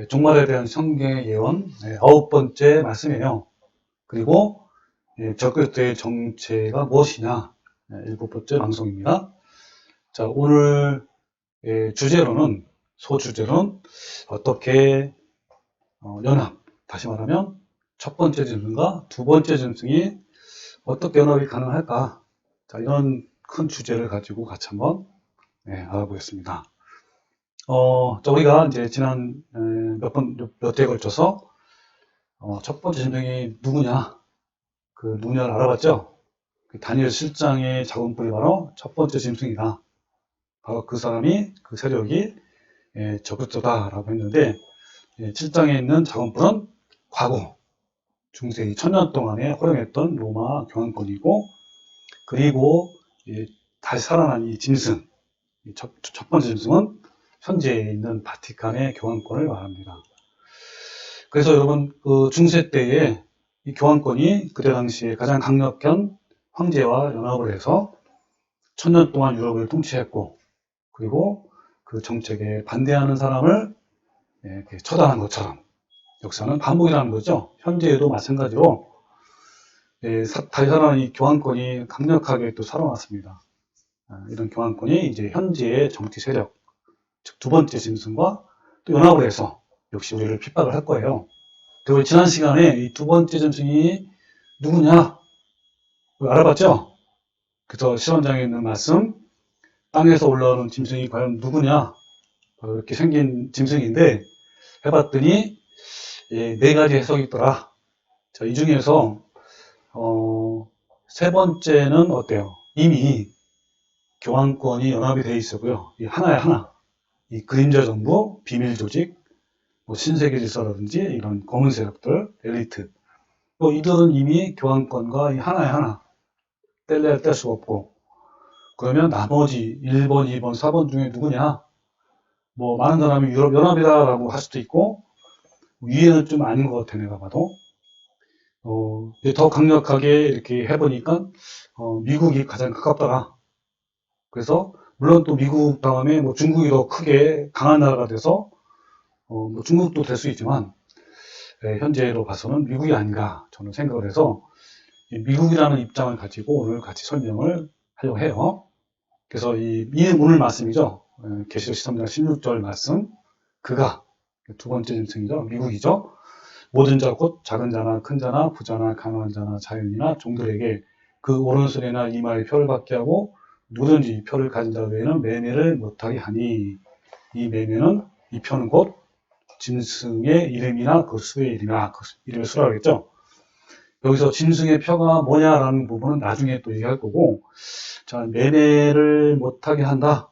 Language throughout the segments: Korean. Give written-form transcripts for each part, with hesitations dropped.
종말에 대한 성경의 예언 9번째 말씀이에요. 그리고 적그리스도의 정체가 무엇이냐 7번째 방송입니다. 자, 오늘 주제로는 소주제로는 어떻게 연합, 다시 말하면 첫 번째 짐승과 두 번째 짐승이 어떻게 연합이 가능할까? 자, 이런 큰 주제를 가지고 같이 한번 알아보겠습니다. 우리가 이제 지난 몇 회에 걸쳐서 첫 번째 짐승이 누구냐? 그 누구냐를 알아봤죠? 다니엘 실장의 작은뿔이 바로 첫 번째 짐승이다. 바로 그 사람이, 그 세력이 적그리스도다라고 했는데 7장에 있는 작은뿔은 과거 중세 2000년 동안에 활용했던 로마 교황권이고, 그리고 다시 살아난 이 짐승, 첫 번째 짐승은 현재 있는 바티칸의 교황권을 말합니다. 그래서 여러분, 그 중세 때에 이 교황권이 그때 당시에 가장 강력한 황제와 연합을 해서 1000년 동안 유럽을 통치했고, 그리고 그 정책에 반대하는 사람을 처단한 것처럼 역사는 반복이라는 거죠. 현재에도 마찬가지로 다시 살아난 이 교황권이 강력하게 또 살아났습니다. 이런 교황권이 이제 현재의 정치 세력, 즉 두 번째 짐승과 또 연합을 해서 역시 우리를 핍박을 할 거예요. 그리고 지난 시간에 이 두 번째 짐승이 누구냐 알아봤죠? 그래서 실험장에 있는 말씀, 땅에서 올라오는 짐승이 과연 누구냐, 이렇게 생긴 짐승인데 해봤더니 네 가지 해석이 있더라. 자, 이 중에서 세 번째는 어때요? 이미 교황권이 연합이 되어 있었고요. 이 하나에 하나, 이 그림자 정부, 비밀 조직, 뭐 신세계 질서라든지 이런 검은 세력들, 엘리트, 이들은 이미 교황권과 이 하나에 하나 뗄래야 뗄 수가 없고, 그러면 나머지 1번, 2번, 4번 중에 누구냐? 뭐 많은 사람이 유럽 연합이다라고 할 수도 있고, 위에는 좀 아닌 것 같아 내가 봐도. 더 강력하게 이렇게 해보니까 미국이 가장 가깝더라. 그래서 물론 또 미국 다음에 뭐 중국이 더 크게 강한 나라가 돼서 뭐 중국도 될 수 있지만 현재로 봐서는 미국이 아닌가 저는 생각을 해서 미국이라는 입장을 가지고 오늘 같이 설명을 하려고 해요. 그래서 이 오늘 말씀이죠. 계시록 13장 16절 말씀, 그가 두 번째 짐승이죠. 미국이죠. 모든 자 곧 작은 자나 큰 자나 부자나 가난한 자나 자연이나 종들에게 그 오른손이나 이마에 표를 받게 하고 누구든지 이 표를 가진 자 외에는 매매를 못하게 하니, 이 매매는 이 표는 곧 짐승의 이름이나 그 수의 이름이나 그 이름의 수라고 했죠. 여기서 짐승의 표가 뭐냐라는 부분은 나중에 또 얘기할 거고, 자, 매매를 못하게 한다.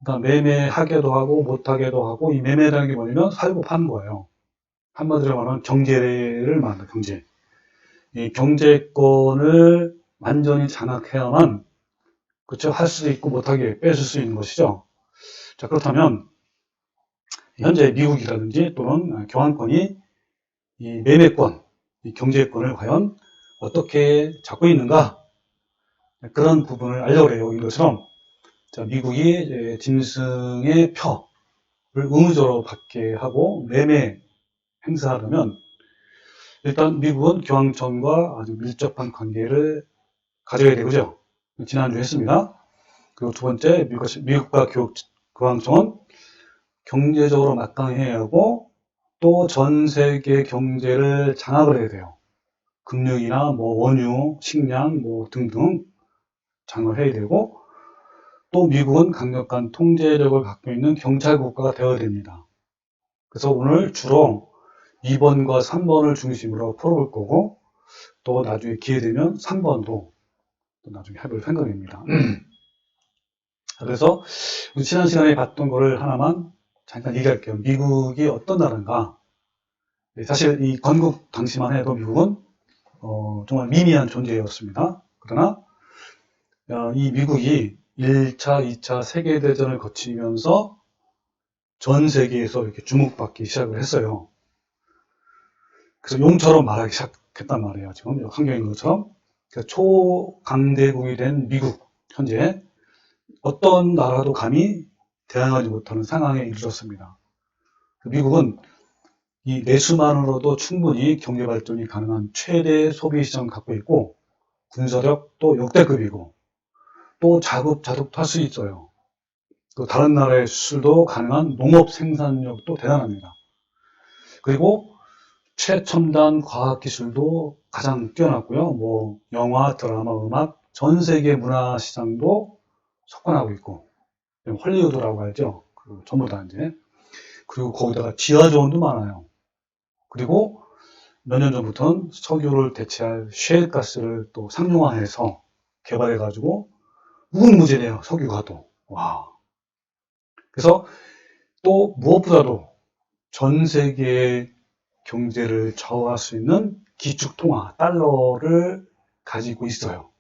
그러니까 매매하게도 하고 못하게도 하고, 이 매매라는 게 뭐냐면 살고 파는 거예요. 한마디로 말하면 경제를 말한다. 경제. 이 경제권을 완전히 장악해야만, 그렇죠, 할 수도 있고 못하게 뺏을 수 있는 것이죠. 자, 그렇다면 현재 미국이라든지 또는 교황권이 이 매매권, 이 경제권을 과연 어떻게 잡고 있는가, 그런 부분을 알려고 해요. 이것처럼 자, 미국이 짐승의 표를 의무적으로 받게 하고 매매 행사하려면 일단 미국은 교황청과 아주 밀접한 관계를 가져야 되고요. 지난주에 했습니다. 그리고 두 번째, 미국과 교황청은 경제적으로 막강해야 하고 또 전 세계 경제를 장악을 해야 돼요. 금융이나 뭐 원유, 식량 뭐 등등 장악을 해야 되고, 또 미국은 강력한 통제력을 갖고 있는 경찰 국가가 되어야 됩니다. 그래서 오늘 주로 2번과 3번을 중심으로 풀어볼 거고, 또 나중에 기회 되면 3번도 또 나중에 해볼 생각입니다. 그래서 지난 시간에 봤던 거를 하나만 잠깐 얘기할게요. 미국이 어떤 나라인가. 사실 이 건국 당시만 해도 미국은 정말 미미한 존재였습니다. 그러나 이 미국이 1차, 2차 세계대전을 거치면서 전 세계에서 이렇게 주목받기 시작을 했어요. 그래서 용처럼 말하기 시작했단 말이에요. 지금 환경인 것처럼. 그래서 초강대국이 된 미국, 현재 어떤 나라도 감히 대항하지 못하는 상황에 이르렀습니다. 미국은 이 내수만으로도 충분히 경제 발전이 가능한 최대 소비 시장을 갖고 있고, 군사력 또 역대급이고, 또 자급자족도 할 수 있어요. 또 다른 나라의 수출도 가능한 농업 생산력도 대단합니다. 그리고 최첨단 과학기술도 가장 뛰어났고요. 뭐 영화, 드라마, 음악, 전 세계 문화 시장도 석권하고 있고, 헐리우드라고 하죠. 전부 다 이제. 그리고 거기다가 지하자원도 많아요. 그리고 몇 년 전부터는 석유를 대체할 셰일가스를 또 상용화해서 개발해가지고 무궁무진해요. 석유가 또. 와. 그래서 또 무엇보다도 전 세계의 경제를 좌우할 수 있는 기축통화, 달러를 가지고 있어요.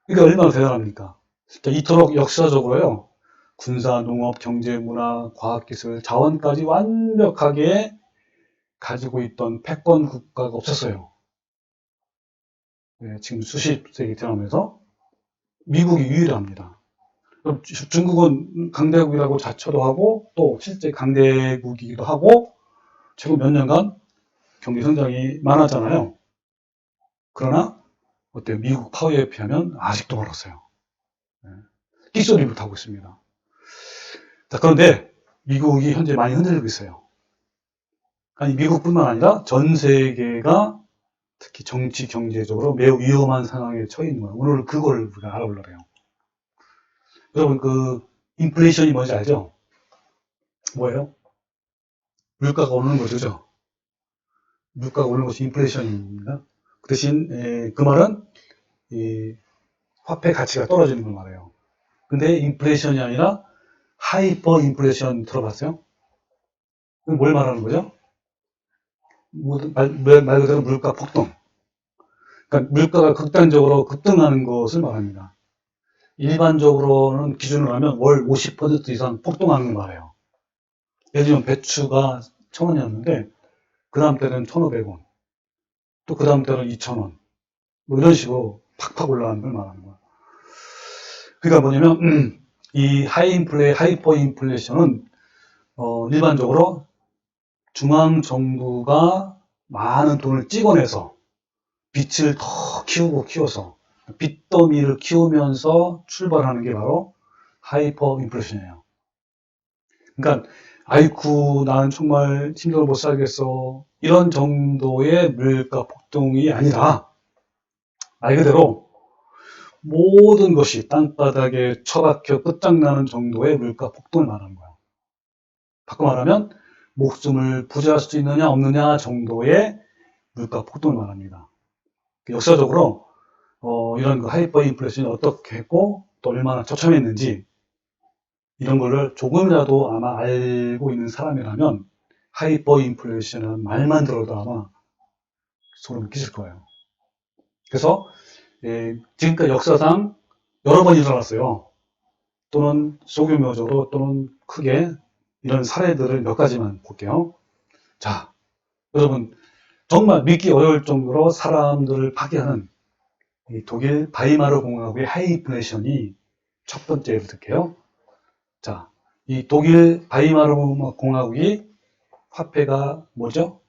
그러니까 얼마나 대단합니까? 진짜 이토록 역사적으로요. 군사, 농업, 경제, 문화, 과학기술, 자원까지 완벽하게 가지고 있던 패권 국가가 없었어요. 네, 지금 수십 세기 태어나면서 미국이 유일합니다. 중국은 강대국이라고 자처도 하고 또 실제 강대국이기도 하고 최근 몇 년간 경제 성장이 많았잖아요. 그러나 어때요? 미국 파워에 비하면 아직도 멀었어요. 킥소리 못하고 있습니다. 자, 그런데 미국이 현재 많이 흔들리고 있어요. 아니, 미국뿐만 아니라 전 세계가 특히 정치, 경제적으로 매우 위험한 상황에 처해 있는 거예요. 오늘 그걸 우리가 알아보려고 해요. 여러분, 인플레이션이 뭔지 알죠? 뭐예요? 물가가 오르는 거죠. 물가가 오르는 것이 인플레이션입니다. 그 대신, 그 말은, 화폐 가치가 떨어지는 걸 말해요. 근데 인플레이션이 아니라 하이퍼 인플레이션 들어봤어요? 뭘 말하는 거죠? 말 그대로 물가 폭등. 그러니까 물가가 극단적으로 급등하는 것을 말합니다. 일반적으로는 기준으로 하면 월 50% 이상 폭등하는 걸 말해요. 예를 들면 배추가 1,000원이었는데 그 다음 때는 1,500원, 또 그 다음 때는 2,000원, 뭐 이런 식으로 팍팍 올라가는 걸 말하는 거예요. 그러니까 뭐냐면 이 하이퍼 인플레이션은 일반적으로 중앙정부가 많은 돈을 찍어내서 빚을 더 키워서 빚더미를 키우면서 출발하는 게 바로 하이퍼 인플레이션이에요. 그러니까 아이쿠 나는 정말 힘들어 못 살겠어 이런 정도의 물가 폭등이 아니라 말 그대로 모든 것이 땅바닥에 처박혀 끝장나는 정도의 물가 폭등을 말하는 거예요. 바꿔 말하면 목숨을 부지할 수 있느냐 없느냐 정도의 물가 폭등을 말합니다. 역사적으로 이런 하이퍼 인플레이션이 어떻게 했고 또 얼마나 처참했는지 이런 거를 조금이라도 아마 알고 있는 사람이라면 하이퍼 인플레이션이라는 말만 들어도 아마 소름 끼칠 거예요. 그래서 지금까지 역사상 여러 번 일어났어요. 또는 소규모적으로 또는 크게 이런 사례들을 몇 가지만 볼게요. 자, 여러분 정말 믿기 어려울 정도로 사람들을 파괴하는 이 독일 바이마르 공화국의 하이인플레이션이 첫 번째로 들게요. 자, 이 독일 바이마르 공화국이 화폐가 뭐죠?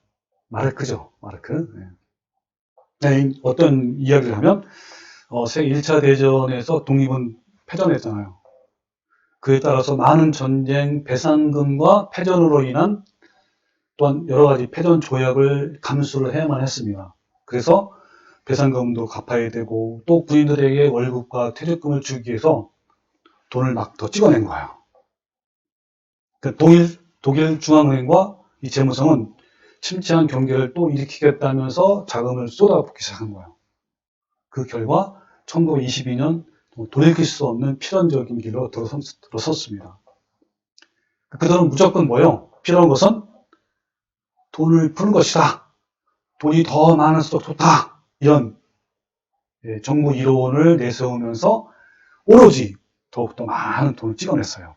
마르크죠. 마르크. 네, 어떤 이야기를 하면 세계 1차 대전에서 독립은 패전했잖아요. 그에 따라서 많은 전쟁 배상금과 패전으로 인한 또한 여러 가지 패전 조약을 감수를 해야만 했습니다. 그래서 배상금도 갚아야 되고 또 군인들에게 월급과 퇴직금을 주기 위해서 돈을 막 더 찍어낸 거예요. 그러니까 독일 중앙은행과 이 재무성은 침체한 경기를 또 일으키겠다면서 자금을 쏟아붓기 시작한 거예요. 그 결과 1922년 돌이킬 수 없는 필연적인 길로 들어섰습니다. 그들은 무조건 뭐예요? 필요한 것은 돈을 푸는 것이다. 돈이 더 많을수록 좋다. 이런 정부 이론을 내세우면서 오로지 더욱더 많은 돈을 찍어냈어요.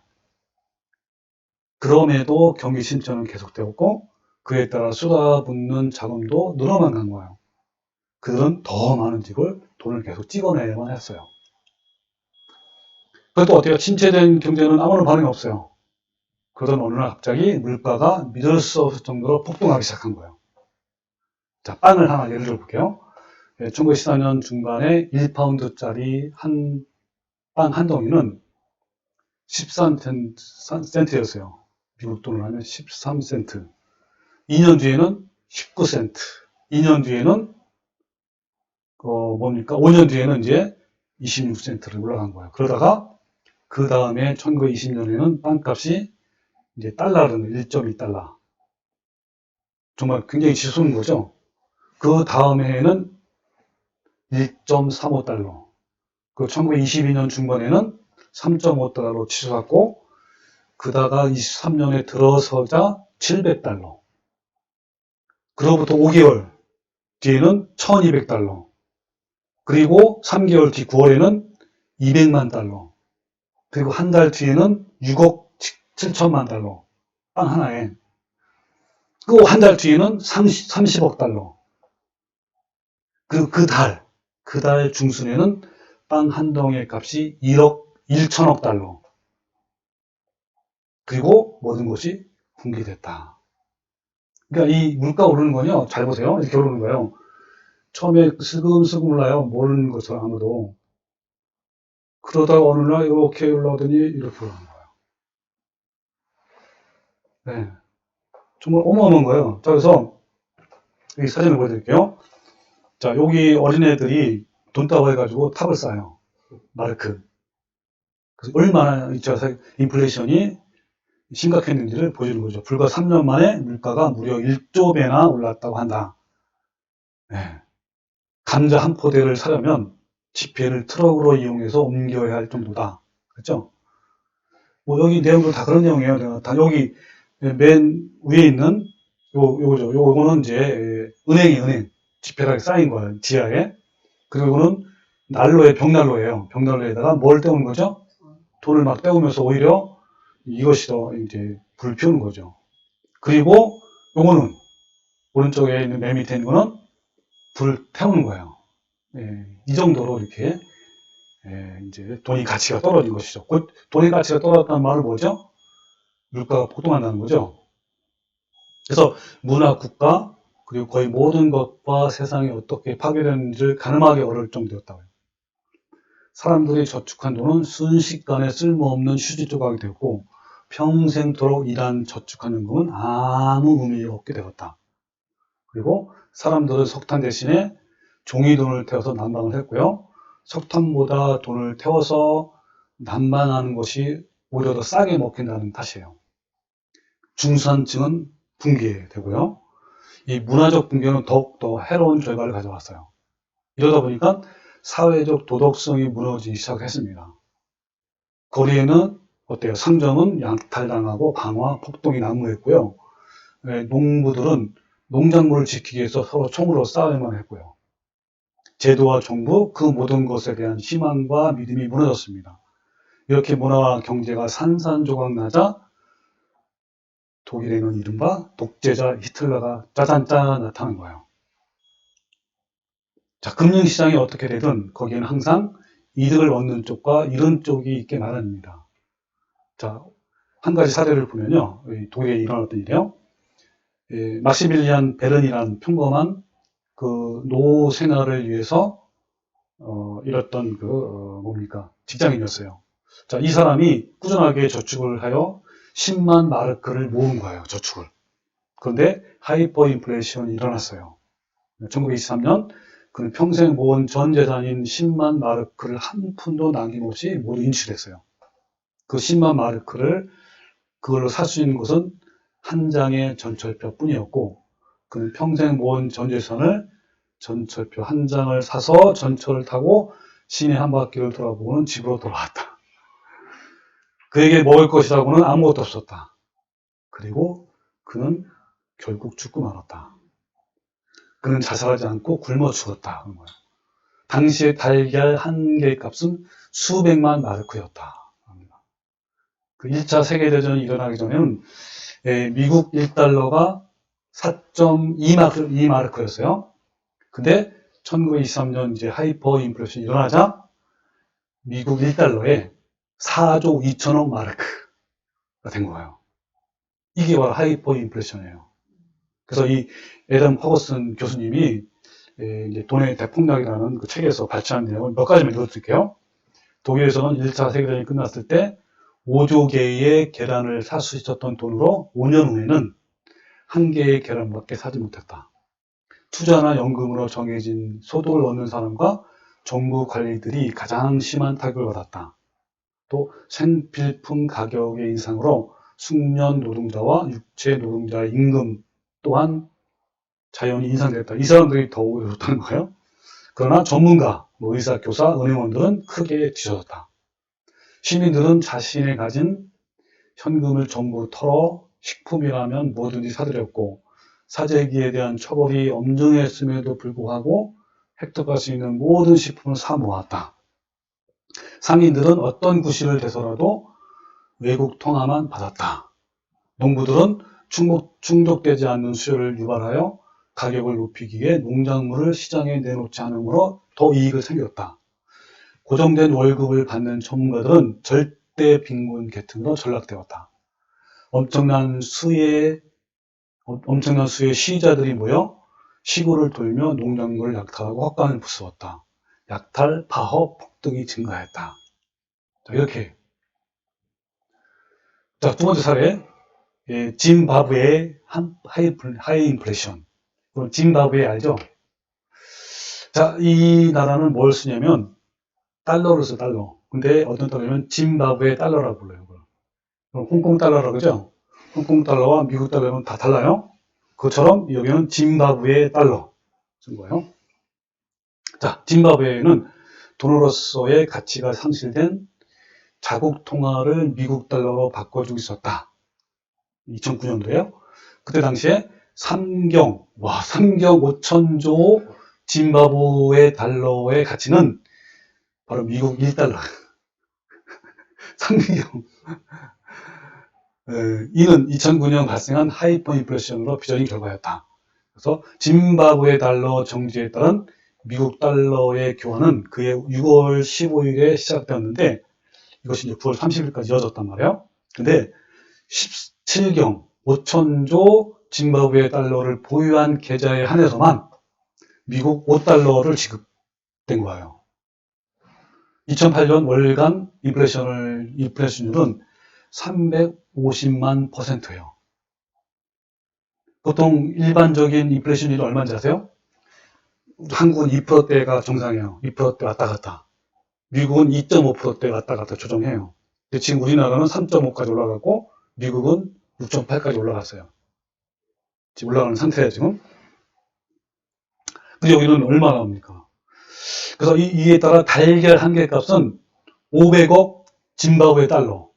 그럼에도 경기 침체는 계속되었고 그에 따라 쏟아붓는 자금도 늘어만 간 거예요. 그들은 더 많은 돈을 계속 찍어내야만 했어요. 그것도 어때요? 침체된 경제는 아무런 반응이 없어요. 그러던 어느 날 갑자기 물가가 믿을 수 없을 정도로 폭등하기 시작한 거예요. 자, 빵을 하나 예를 들어 볼게요. 1914년 중반에 1파운드짜리 빵 한 덩이는 13센트였어요. 미국 돈으로 하면 13센트. 2년 뒤에는 19센트. 2년 뒤에는, 5년 뒤에는 이제 26센트를 올라간 거예요. 그러다가, 그 다음에 1920년에는 빵값이 이제 달러는 1.2달러. 정말 굉장히 치솟은 거죠. 그 다음 해에는 1.35달러. 그 1922년 중반에는 3.5달러로 치솟았고, 그다가 23년에 들어서자 700달러. 그로부터 5개월 뒤에는 1200달러. 그리고 3개월 뒤 9월에는 200만 달러. 그리고 한 달 뒤에는 6억 7천만 달러. 빵 하나에. 그 한 달 뒤에는 30억 달러. 그 달 중순에는 빵 한 덩이의 값이 1천억 달러. 그리고 모든 것이 붕괴됐다. 그러니까 이 물가 오르는 거요. 잘 보세요. 이렇게 오르는 거예요. 처음에 슬금슬금 올라요. 모르는 것처럼 아무도. 그러다가 어느 날 이렇게 올라오더니 이렇게 올라오는 거예요. 네. 정말 어마어마한 거예요. 자, 그래서 여기 사진을 보여드릴게요. 자, 여기 어린애들이 돈 따고 해가지고 탑을 쌓아요. 마르크. 그래서 얼마나 인플레이션이 심각했는지를 보여주는 거죠. 불과 3년 만에 물가가 무려 1조 배나 올랐다고 한다. 네. 감자 한 포대를 사려면 지폐를 트럭으로 이용해서 옮겨야 할 정도다. 그렇죠? 뭐 여기 내용도 다 그런 내용이에요. 다 여기 맨 위에 있는 요거죠. 요거는 이제 은행 지폐가 쌓인 거예요. 지하에. 그리고 이거는 벽난로예요. 벽난로에다가 뭘 때우는 거죠? 돈을 막 때우면서 오히려 이것이 더 이제 불 피우는 거죠. 그리고 요거는 오른쪽에 있는 맨 밑에 있는 거는 불 태우는 거예요. 이 정도로 이렇게 이제 돈이 가치가 떨어진 것이죠. 곧 돈의 가치가 떨어졌다는 말은 뭐죠? 물가가 폭등한다는 거죠. 그래서 문화, 국가, 그리고 거의 모든 것과 세상이 어떻게 파괴되는지를 가늠하기 어려울 정도였다고요. 사람들이 저축한 돈은 순식간에 쓸모없는 휴지 조각이 되고 평생토록 일한 저축한 연금은 아무 의미가 없게 되었다. 그리고 사람들은 석탄 대신에 종이돈을 태워서 난방을 했고요. 석탄보다 돈을 태워서 난방하는 것이 오히려 더 싸게 먹힌다는 탓이에요. 중산층은 붕괴되고요. 이 문화적 붕괴는 더욱더 해로운 결과를 가져왔어요. 이러다 보니까 사회적 도덕성이 무너지기 시작했습니다. 거리에는 어때요? 상점은 약탈당하고 강화, 폭동이 난무했고요. 농부들은 농작물을 지키기 위해서 서로 총으로 싸우기만 했고요. 제도와 정부, 그 모든 것에 대한 희망과 믿음이 무너졌습니다. 이렇게 문화와 경제가 산산조각 나자 독일에는 이른바 독재자 히틀러가 짜잔짠 나타난 거예요. 자, 금융시장이 어떻게 되든 거기에는 항상 이득을 얻는 쪽과 잃은 쪽이 있게 마련입니다. 자, 한 가지 사례를 보면요. 독일에 일어났던 일이에요. 막시밀리안 베른이라는 평범한 그 노 생활을 위해서 일었던 직장인이었어요. 자, 이 사람이 꾸준하게 저축을 하여 10만 마르크를 모은 거예요, 저축을. 그런데 하이퍼 인플레이션이 일어났어요. 1923년 그는 평생 모은 전 재산인 10만 마르크를 한 푼도 남김없이 모두 인출했어요. 그 10만 마르크를 그걸로 살 수 있는 것은 한 장의 전철표 뿐이었고, 그는 평생 모은 전 재산을 전철표 한 장을 사서 전철을 타고 시내 한 바퀴를 돌아보고는 집으로 돌아왔다. 그에게 먹을 것이라고는 아무것도 없었다. 그리고 그는 결국 죽고 말았다. 그는 자살하지 않고 굶어 죽었다. 당시의 달걀 한 개의 값은 수백만 마르크였다. 그 1차 세계대전이 일어나기 전에는 미국 1달러가 4.2마르크였어요. 근데 1923년 이제 하이퍼 인플레이션이 일어나자 미국 1달러에 4조 2천억 마르크가 된 거예요. 이게 바로 하이퍼 인플레이션이에요. 그래서 이 애덤 퍼거슨 교수님이 이제 돈의 대폭락이라는 그 책에서 발췌한 내용을 몇 가지만 읽어드릴게요. 독일에서는 1차 세계대전이 끝났을 때 5조 개의 계란을 살 수 있었던 돈으로 5년 후에는 한 개의 계란밖에 사지 못했다. 투자나 연금으로 정해진 소득을 얻는 사람과 정부 관리들이 가장 심한 타격을 받았다. 또 생필품 가격의 인상으로 숙련 노동자와 육체 노동자의 임금 또한 자연히 인상됐다. 이 사람들이 더 오해졌다는 거예요. 그러나 전문가, 의사, 교사, 은행원들은 크게 뒤져졌다. 시민들은 자신이 가진 현금을 전부 털어 식품이라면 뭐든지 사들였고 사재기에 대한 처벌이 엄중했음에도 불구하고 획득할 수 있는 모든 식품을 사 모았다. 상인들은 어떤 구실을 대서라도 외국 통화만 받았다. 농부들은 충족되지 않는 수요를 유발하여 가격을 높이기 위해 농작물을 시장에 내놓지 않으므로 더 이익을 챙겼다. 고정된 월급을 받는 전문가들은 절대 빈곤 계층으로 전락되었다. 엄청난 수의 시위자들이 모여 시골을 돌며 농작물을 약탈하고 헛간을 부수었다. 약탈, 파업, 폭등이 증가했다. 자, 이렇게. 자, 두 번째 사례. 짐바브웨의 하이 인플레이션. 짐바브웨 알죠? 자, 이 나라는 뭘 쓰냐면 달러를 써, 달러. 근데 어떤 달러냐면 짐바브웨 달러라고 불러요. 그럼 홍콩 달러라고 그러죠? 홍콩 달러와 미국 달러는 다 달라요. 그것처럼 여기는 짐바브웨 달러 쓴 거예요. 자, 짐바브웨는 돈으로서의 가치가 상실된 자국 통화를 미국 달러로 바꿔주고 있었다. 2009년도에요. 그때 당시에 삼경 5천조 짐바브웨 달러의 가치는 바로 미국 1달러. 삼경. 이는 2009년 발생한 하이퍼 인플레이션으로 빚어진 결과였다. 그래서 짐바브웨 달러 정지에 따른 미국 달러의 교환은 그해 6월 15일에 시작되었는데 이것이 이제 9월 30일까지 이어졌단 말이에요. 근데 17경 5천조 짐바브웨 달러를 보유한 계좌에 한해서만 미국 5달러를 지급된 거예요. 2008년 월간 인플레이션율은 350만 %예요. 보통 일반적인 인플레이션율이 얼마인지 아세요? 한국은 2%대가 정상이에요. 2%대 왔다 갔다. 미국은 2.5%대 왔다 갔다 조정해요. 근데 지금 우리나라는 3.5까지 올라갔고 미국은 6.8까지 올라갔어요. 지금 올라가는 상태예요, 지금. 근데 여기는 얼마 나옵니까? 그래서 이에 따라 달걀 한 개 값은 500억 짐바브웨 달러.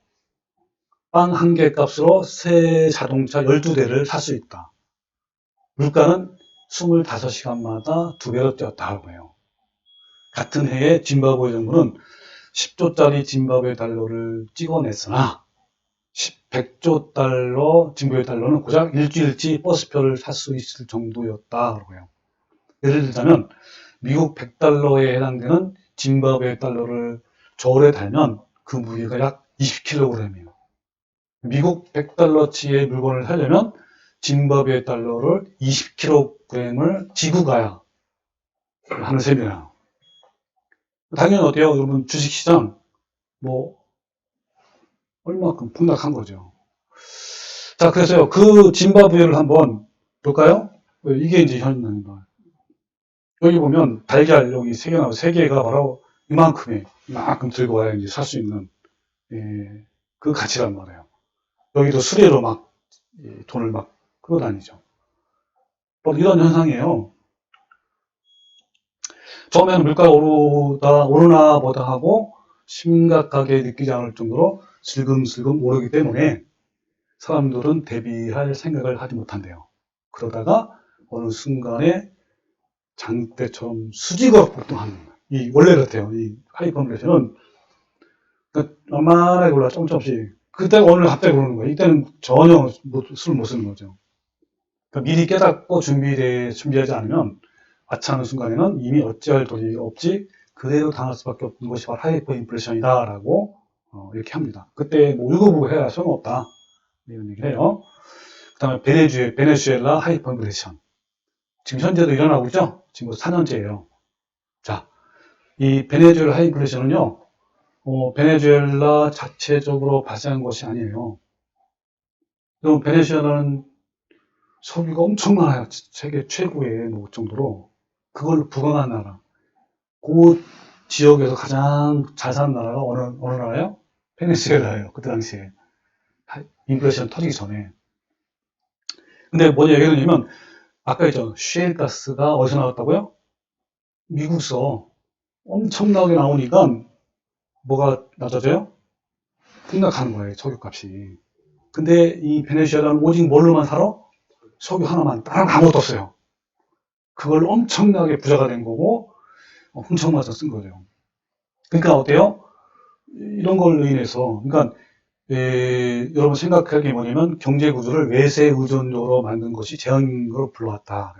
빵 한 개 값으로 새 자동차 12대를 살 수 있다. 물가는 25시간마다 2배로 뛰었다고 해요. 같은 해에 짐바브웨 정부는 10조짜리 짐바브웨 달러를 찍어냈으나 100조 달러 짐바브웨 달러는 고작 일주일치 버스표를 살 수 있을 정도였다고 해요. 예를 들자면 미국 100달러에 해당되는 짐바브웨 달러를 저울에 달면 그 무게가 약 20kg이에요. 미국 100달러치의 물건을 사려면 짐바브웨 달러를 20kg을 지고 가야 하는 셈이에요. 당연히 어때요? 여러분 주식시장 얼마큼 폭락한 거죠. 자, 그래서요 그 짐바브웨를 한번 볼까요? 이게 이제 현입니다. 여기 보면 달걀 여기 3개 나오고 3개가 바로 이만큼 들고 와야 이제 살 수 있는 그 가치란 말이에요. 여기도 수레로 막 돈을 막 끌고 다니죠. 이런 현상이에요. 처음에는 물가가 오르나 보다 하고 심각하게 느끼지 않을 정도로 슬금슬금 오르기 때문에 사람들은 대비할 생각을 하지 못한대요. 그러다가 어느 순간에 장대처럼 수직으로 폭등하는 거예요. 원래 그렇대요. 이 하이퍼 인플레이션은 얼마나 올라 조금씩 그때가 오늘 갑자기 오르는 거예요. 이때는 전혀 술을 못 쓰는 거죠. 그러니까 미리 깨닫고 준비하지 않으면 아차하는 순간에는 이미 어찌할 도리 없이 그대로 당할 수밖에 없는 것이 바로 하이퍼 인플레이션이다라고 이렇게 합니다. 그때 울고불고 해야 소용없다 이런 얘기를 해요. 다음에 베네수엘라 하이퍼인플레이션. 지금 현재도 일어나고 있죠? 지금 4년째예요. 자, 이 베네수엘라 하이인플레이션은요, 베네수엘라 자체적으로 발생한 것이 아니에요. 그럼 베네수엘라는 석유가 엄청 많아요. 세계 최고의 뭐 정도로. 그걸 부강한 나라. 그 지역에서 가장 잘 사는 나라가 어느 나라예요? 베네수엘라예요. 그때 당시에. 인플레이션 터지기 전에. 근데 뭐냐 얘기하냐면, 아까 했죠. 셰일 가스가 어디서 나왔다고요? 미국서 엄청나게 나오니까 뭐가 낮아져요? 폭락하는 거예요. 석유값이. 근데 이 베네수엘라는 오직 뭘로만 살아? 석유 하나만. 다른 거 아무것도 없어요. 그걸 엄청나게 부자가 된 거고 엄청 많이 쓴 거죠. 그러니까 어때요? 이런 걸로 인해서 그러니까 여러분 생각할 게 뭐냐면 경제 구조를 외세 의존적으로 만든 것이 재앙으로 불러왔다.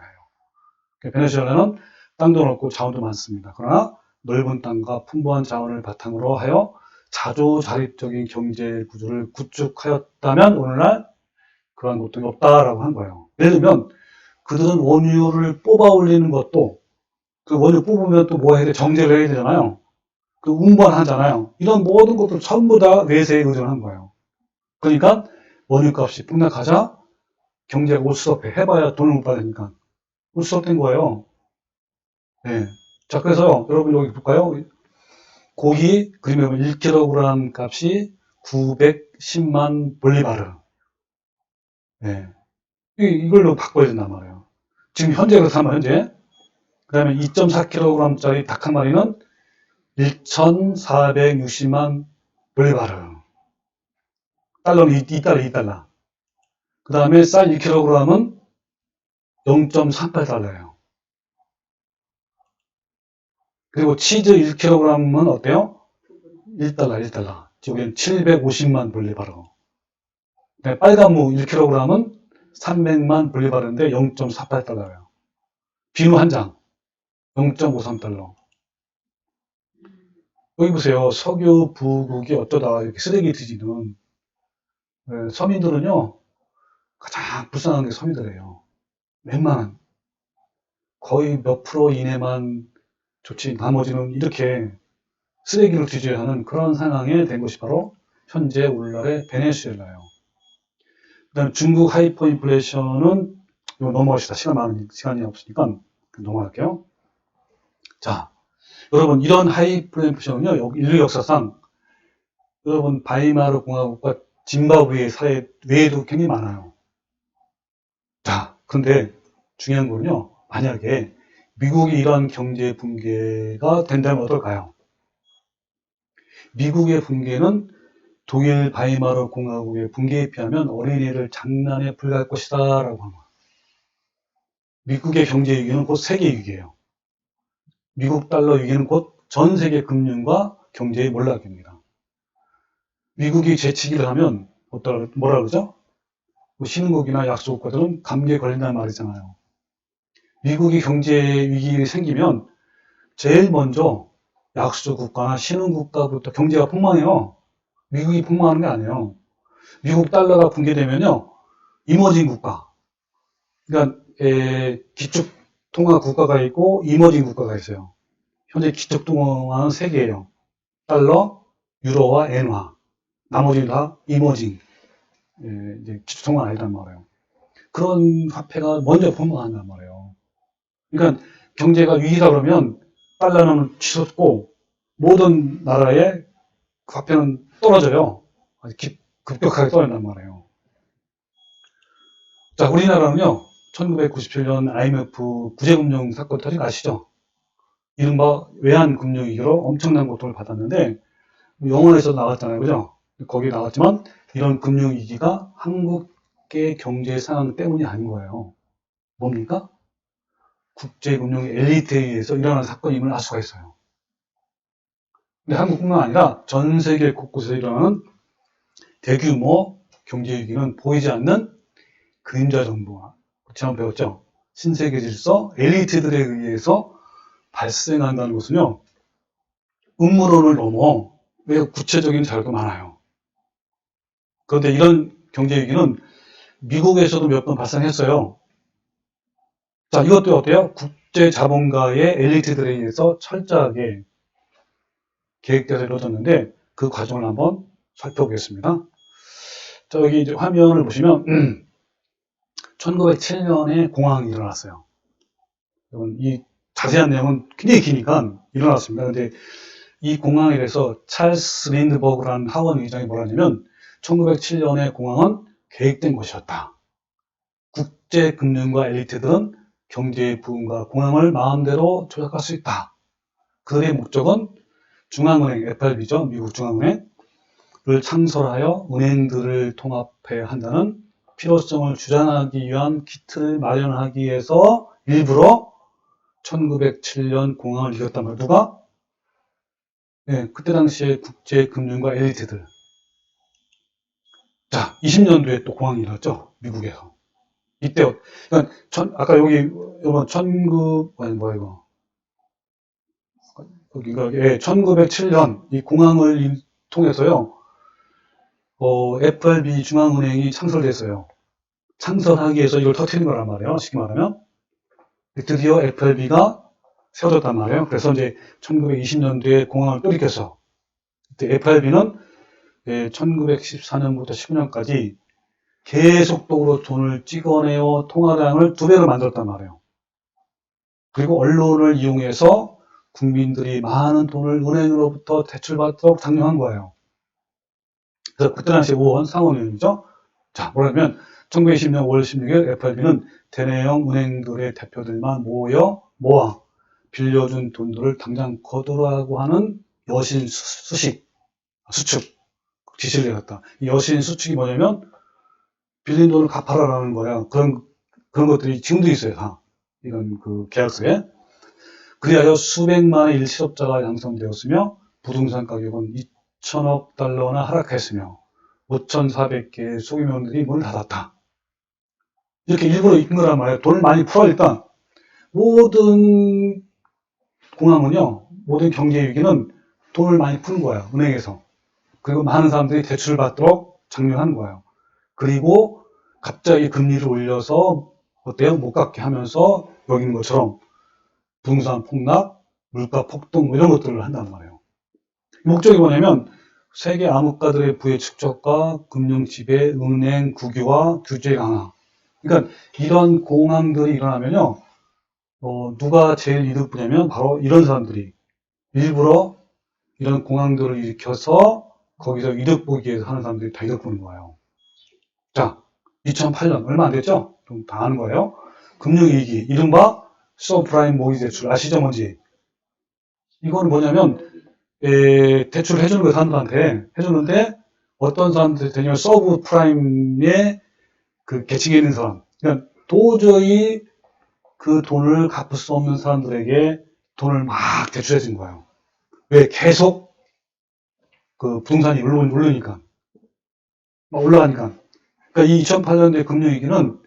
베네수엘라는 땅도 넓고 자원도 많습니다. 그러나 넓은 땅과 풍부한 자원을 바탕으로 하여 자조자립적인 경제 구조를 구축하였다면 오늘날 그러한 것도 없다라고 한 거예요. 예를 들면 그들은 원유를 뽑아 올리는 것도 그 원유 뽑으면 또 뭐 해야 돼? 정제를 해야 되잖아요. 그 운반하잖아요. 이런 모든 것들 전부 다 외세에 의존한 거예요. 그러니까 원유값이 폭락하자 경제가 올스톱해. 해봐야 돈을 못 받으니까 올스톱된 거예요. 네. 자, 그래서 여러분 여기 볼까요? 고기 그러면 1kg 값이 910만 볼리바르. 네. 이걸로 바꿔야 된단 말이에요. 지금 현재 그렇다면 현재. 그 다음에 2.4kg짜리 닭 한 마리는 1,460만 볼리바르. 달러는 2달러. 그 다음에 쌀 1kg은 0.38달러예요. 그리고 치즈 1kg은 어때요? 1달러. 여기는 750만 볼리바르. 빨간 무 1kg은 300만 볼리바르인데 0.48달러예요. 비누 한 장 0.53달러. 여기 보세요. 석유 부국이 어쩌다 이렇게 쓰레기 뒤지는 서민들은요. 가장 불쌍한 게 서민들이에요. 웬만한 거의 몇 프로 이내만 좋지 나머지는 이렇게 쓰레기를 뒤져야 하는 그런 상황에 된 것이 바로 현재 오늘날의 베네수엘라예요. 그 다음에 중국 하이퍼인플레이션은 이거 넘어갑시다. 시간이 없으니까 넘어갈게요. 자, 여러분 이런 하이퍼인플레이션은요. 인류 역사상 여러분 바이마르 공화국과 짐바브웨의 사례 외에도 굉장히 많아요. 자, 그런데 중요한 거는요. 만약에 미국이 이러한 경제 붕괴가 된다면 어떨까요? 미국의 붕괴는 독일 바이마르 공화국의 붕괴에 비하면 어린이를 장난에 불과할 것이다 라고 합니다. 미국의 경제 위기는 곧 세계 위기예요. 미국 달러 위기는 곧 전 세계 금융과 경제의 몰락입니다. 미국이 재치기를 하면 뭐라 그러죠? 신흥국이나 약소국가들은 감기에 걸린다는 말이잖아요. 미국이 경제 위기 생기면 제일 먼저 약소 국가나 신흥 국가부터 경제가 폭망해요. 미국이 폭망하는 게 아니에요. 미국 달러가 붕괴되면요, 이머징 국가, 그러니까 기축 통화 국가가 있고 이머징 국가가 있어요. 현재 기축 통화는 세 개예요. 달러, 유로와 엔화. 나머지는 다 이머징, 이제 기축 통화 아니란 말이에요. 그런 화폐가 먼저 폭망한단 말이에요. 그러니까 경제가 위기다 그러면 달러는 치솟고 모든 나라의 화폐는 떨어져요. 급격하게 떨어진단 말이에요. 자, 우리나라는요, 1997년 IMF 구제금융 사건 터진 거 아시죠? 이른바 외환금융위기로 엄청난 고통을 받았는데, 영화에서 나왔잖아요. 그죠? 거기 나왔지만, 이런 금융위기가 한국의 경제 상황 때문이 아닌 거예요. 뭡니까? 국제금융 엘리트에 의해서 일어난 사건임을 알 수가 있어요. 근데 한국뿐만 아니라 전 세계 곳곳에서 일어나는 대규모 경제위기는 보이지 않는 그림자 정부와 지난 배웠죠. 신세계 질서, 엘리트들에 의해서 발생한다는 것은요. 음모론을 넘어 왜 구체적인 자료도 많아요. 그런데 이런 경제위기는 미국에서도 몇 번 발생했어요. 자, 이것도 어때요? 국제 자본가의 엘리트들에 의해서 철저하게 계획돼서 이루어졌는데 그 과정을 한번 살펴보겠습니다. 자, 여기 이제 화면을 보시면 1907년에 공황이 일어났어요. 이 자세한 내용은 굉장히 기니까 일어났습니다. 근데 이 공황에 대해서 찰스 린드버그라는 하원 의장이 뭐라 하냐면 1907년의 공황은 계획된 것이었다. 국제금융가 엘리트들은 경제의 부흥과 공황을 마음대로 조작할 수 있다. 그들의 목적은 중앙은행, FRB죠. 미국 중앙은행을 창설하여 은행들을 통합해야 한다는 필요성을 주장하기 위한 키트를 마련하기 위해서 일부러 1907년 공황을 이겼단 말이에요. 누가? 네, 그때 당시에 국제금융가 엘리트들. 자, 20년도에 또 공황이 일어났죠. 미국에서. 이때, 그러니까 아까 이번 1907년 이 공황을 통해서요, FRB 중앙은행이 창설됐어요. 창설하기 위해서 이걸 터뜨린 거란 말이에요. 쉽게 말하면. 드디어 FRB가 세워졌단 말이에요. 그래서 이제 1920년도에 공황을 또 일으켰어. 그때 FRB는 1914년부터 15년까지 계속적으로 돈을 찍어내어 통화량을 2배로 만들었단 말이에요. 그리고 언론을 이용해서 국민들이 많은 돈을 은행으로부터 대출받도록 장려한 거예요. 그래서 그때 당시 5원 상원의원이죠. 자, 뭐냐면 1920년 5월 16일 FRB는 대내형 은행들의 대표들만 모아 빌려준 돈들을 당장 거두라고 하는 여신 수축 지시를 내렸다. 이 여신 수축이 뭐냐면 빌린 돈을 갚아라라는 거야. 그런 것들이 지금도 있어요. 다 이런 그 계약서에. 그리하여 수백만의 일실업자가 양성되었으며 부동산 가격은 2천억 달러나 하락했으며 5,400개의 소규모들이 문을 닫았다. 이렇게 일부러 이끈 거란 말이에요. 돈을 많이 풀어니까 모든 공황은요, 모든 경제 위기는 돈을 많이 푸는 거예요. 은행에서. 그리고 많은 사람들이 대출을 받도록 장려하는 거예요. 그리고 갑자기 금리를 올려서 어때요? 못 갚게 하면서 여기 있는 것처럼 부동산 폭락, 물가 폭등 이런 것들을 한단 말이에요. 목적이 뭐냐면 세계 암흑가들의 부의 축적과 금융 지배, 은행 국유화, 규제 강화. 그러니까 이런 공황들이 일어나면요, 누가 제일 이득 보냐면 바로 이런 사람들이 일부러 이런 공황들을 일으켜서 거기서 이득 보기 위해서 하는 사람들이 다 이득 보는 거예요. 자, 2008년 얼마 안 됐죠? 좀 다 아는 거예요. 금융위기, 이른바 서프라임 모기지 대출 아시죠 뭔지? 이거는 뭐냐면 대출을 해주는 거예요. 사람들한테 해주는데 어떤 사람들이 되냐면 서브프라임의 그 계층에 있는 사람, 그러니까 도저히 그 돈을 갚을 수 없는 사람들에게 돈을 막 대출해 준 거예요. 왜? 계속 그 부동산이 오르니까 막 올라가니까. 그러니까 이 2008년도의 금융위기는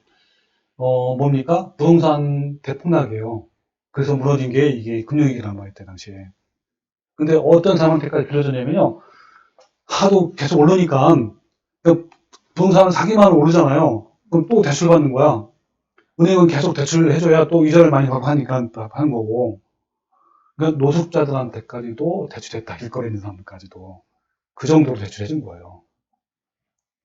뭡니까? 부동산 대폭락이에요. 그래서 무너진 게 이게 금융위기란 말이에요, 그때 당시에. 근데 어떤 사람한테까지 빌려줬냐면요, 하도 계속 오르니까, 부동산은 사기만 오르잖아요. 그럼 또 대출 받는 거야. 은행은 계속 대출을 해줘야 또 이자를 많이 받고 하니까 하는 거고. 그러니까 노숙자들한테까지도 대출했다. 길거리에 있는 사람들까지도. 그 정도로 대출해준 거예요.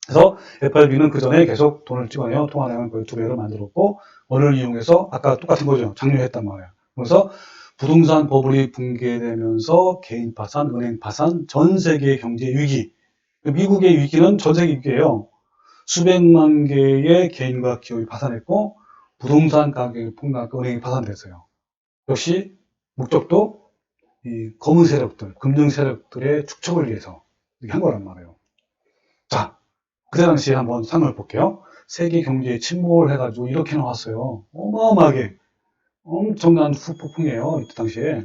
그래서 FRB는 그 전에 계속 돈을 찍어내어 통화량을 거의 2배로 만들었고, 원을 이용해서 아까 똑같은 거죠. 장려했단 말이에요. 그래서 부동산 버블이 붕괴되면서 개인 파산, 은행 파산, 전 세계 경제 위기. 미국의 위기는 전 세계 위기예요. 수백만 개의 개인과 기업이 파산했고, 부동산 가격이 폭락, 은행이 파산됐어요. 역시 목적도 이 검은 세력들, 금융 세력들의 축적을 위해서 이렇게 한 거란 말이에요. 자, 그때 당시에 한번 상을 볼게요. 세계 경제에 침몰을 해가지고 이렇게 나왔어요. 어마어마하게 엄청난 후폭풍이에요. 이때 당시에.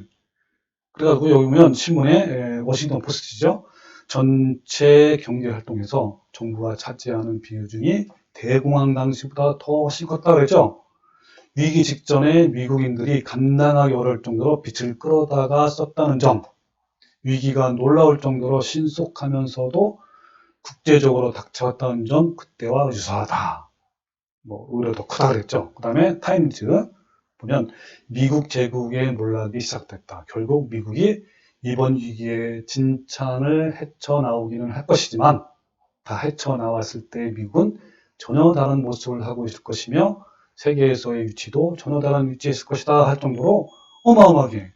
그래가지고 여기 보면 신문에 워싱턴 포스트죠. 전체 경제 활동에서 정부가 차지하는 비중이 대공황 당시보다 더 훨씬 컸다 그랬죠. 위기 직전에 미국인들이 감당하기 어려울 정도로 빚을 끌어다가 썼다는 점, 위기가 놀라울 정도로 신속하면서도 국제적으로 닥쳐왔다는 점, 그때와 유사하다. 뭐 오히려 더 크다 그랬죠. 그 다음에 타임즈 보면 미국 제국의 몰락이 시작됐다. 결국 미국이 이번 위기의 진창을 헤쳐나오기는 할 것이지만 다 헤쳐나왔을 때 미국은 전혀 다른 모습을 하고 있을 것이며 세계에서의 위치도 전혀 다른 위치에 있을 것이다 할 정도로 어마어마하게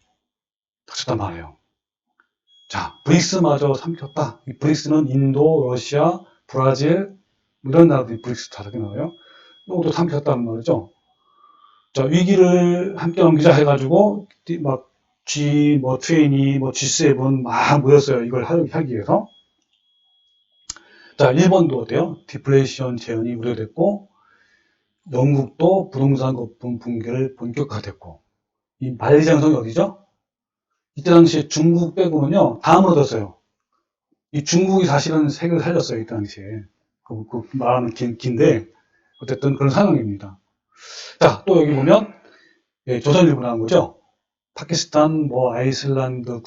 다쳤단 말이에요. 자, 브릭스마저 삼켰다. 이 브릭스는 인도, 러시아, 브라질 이런 나라들이 브릭스 다르게 나와요. 이것도 삼켰다는 말이죠. 자, 위기를 함께 넘기자 해가지고 막 G, 뭐 G20, 뭐 G7 막 모였어요. 이걸 하기 위해서. 자, 일본도 어때요? 디플레이션 재현이 우려됐고, 영국도 부동산 거품 붕괴를 본격화됐고, 이 만리장성이 어디죠? 이때 당시에 중국 빼고는요, 다 무너졌어요. 이 중국이 사실은 세계를 살렸어요, 이때 당시에. 그 말하는 긴데, 어쨌든 그런 상황입니다. 자, 또 여기 보면, 예, 조선일보 나온 거죠? 파키스탄, 뭐, 아이슬란드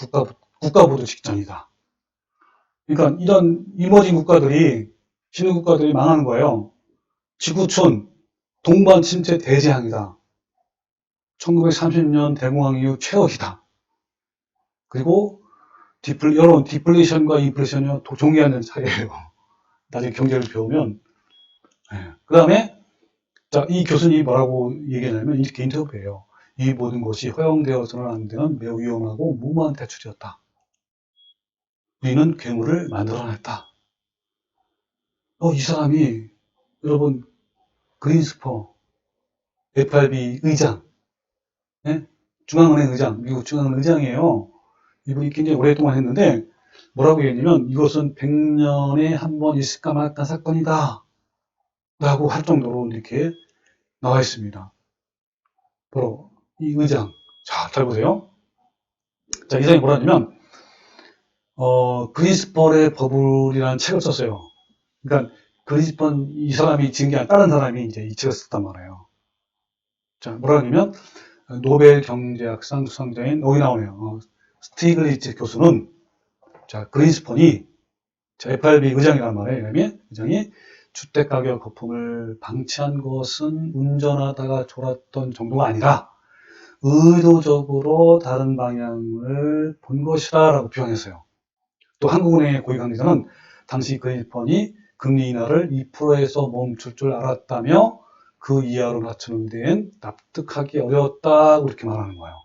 국가보도 직전이다. 그러니까 이런 이머징 국가들이, 신흥 국가들이 망하는 거예요. 지구촌, 동반 침체 대재앙이다. 1930년 대공황 이후 최악이다. 그리고 여러분 디플레이션과 인플레이션이 동의하는 차이예요. 나중에 경제를 배우면. 네. 그 다음에 자, 이 교수님이 뭐라고 얘기하냐면 이렇게 인터뷰해요. 이 모든 것이 허용되어서는 안 되는 매우 위험하고 무모한 대출이었다. 우리는 괴물을 만들어냈다. 이 사람이 여러분 그린스퍼 FRB 의장, 네? 중앙은행 의장, 미국 중앙은행 의장이에요. 이분이 굉장히 오랫동안 했는데 뭐라고 얘기했냐면 이것은 100년에 한 번 있을까 말까 사건이다 라고 할 정도로 이렇게 나와 있습니다. 바로 이 의장. 자, 잘 보세요. 자, 이 사람이 뭐라 하냐면 그린스펄의 버블이라는 책을 썼어요. 그러니까 그린스펄 이 사람이 지은 게 아니라 다른 사람이 이제 이 책을 썼단 말이에요. 자, 뭐라 하냐면 노벨 경제학상 수상자인 여기 나오네요. 스티글리츠 교수는 자, 그린스펀이 FRB 의장이란 말이에요. 의장이 주택가격 거품을 방치한 것은 운전하다가 졸았던 정도가 아니라 의도적으로 다른 방향을 본 것이다 라고 표현했어요. 또 한국은행의 고위 관계자는 당시 그린스펀이 금리 인하를 2%에서 멈출 줄 알았다며 그 이하로 낮추는 데엔 납득하기 어려웠다고 이렇게 말하는 거예요.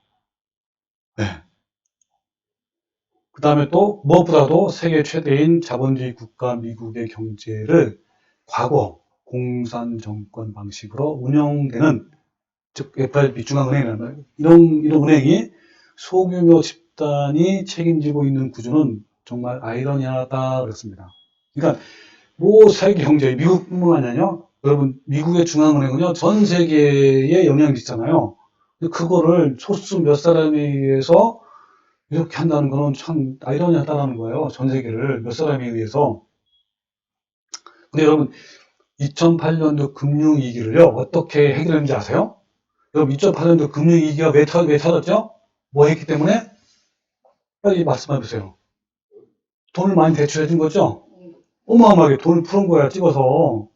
네. 그 다음에 또 무엇보다도 세계 최대인 자본주의 국가 미국의 경제를 과거 공산 정권 방식으로 운영되는 즉 FRB 중앙은행이라는 이런 은행이 소규모 집단이 책임지고 있는 구조는 정말 아이러니하다 그랬습니다. 그러니까 뭐 세계 경제 미국뿐만 아니라 여러분 미국의 중앙은행은요 전 세계에 영향이 있잖아요. 그거를 소수 몇 사람에 의해서 이렇게 한다는 거는 참 아이러니하다는 거예요. 전 세계를 몇 사람에 의해서. 근데 여러분 2008년도 금융위기를요 어떻게 해결했는지 아세요? 여러분 2008년도 금융위기가 왜 터졌죠? 뭐 했기 때문에? 빨리 말씀해 보세요. 돈을 많이 대출해 준 거죠? 어마어마하게 돈을 푸는 거야 찍어서.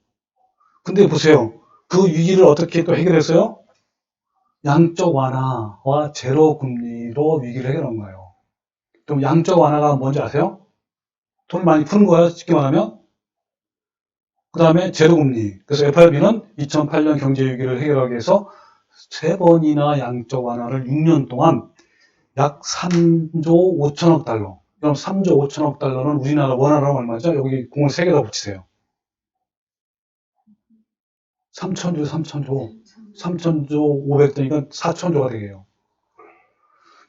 근데 보세요. 그 위기를 어떻게 또 해결했어요? 양적 완화와 제로 금리로 위기를 해결한 거예요. 그럼 양적 완화가 뭔지 아세요? 돈을 많이 푸는 거야 쉽게 말하면. 그 다음에 제로금리. 그래서 FRB는 2008년 경제위기를 해결하기 위해서 3번이나 양적 완화를 6년 동안 약 3조 5천억 달러. 그럼 3조 5천억 달러는 우리나라 원화로 얼마죠? 여기 공을 3개다 붙이세요. 3천조. 3천조 500대니까 4천조가 되게요.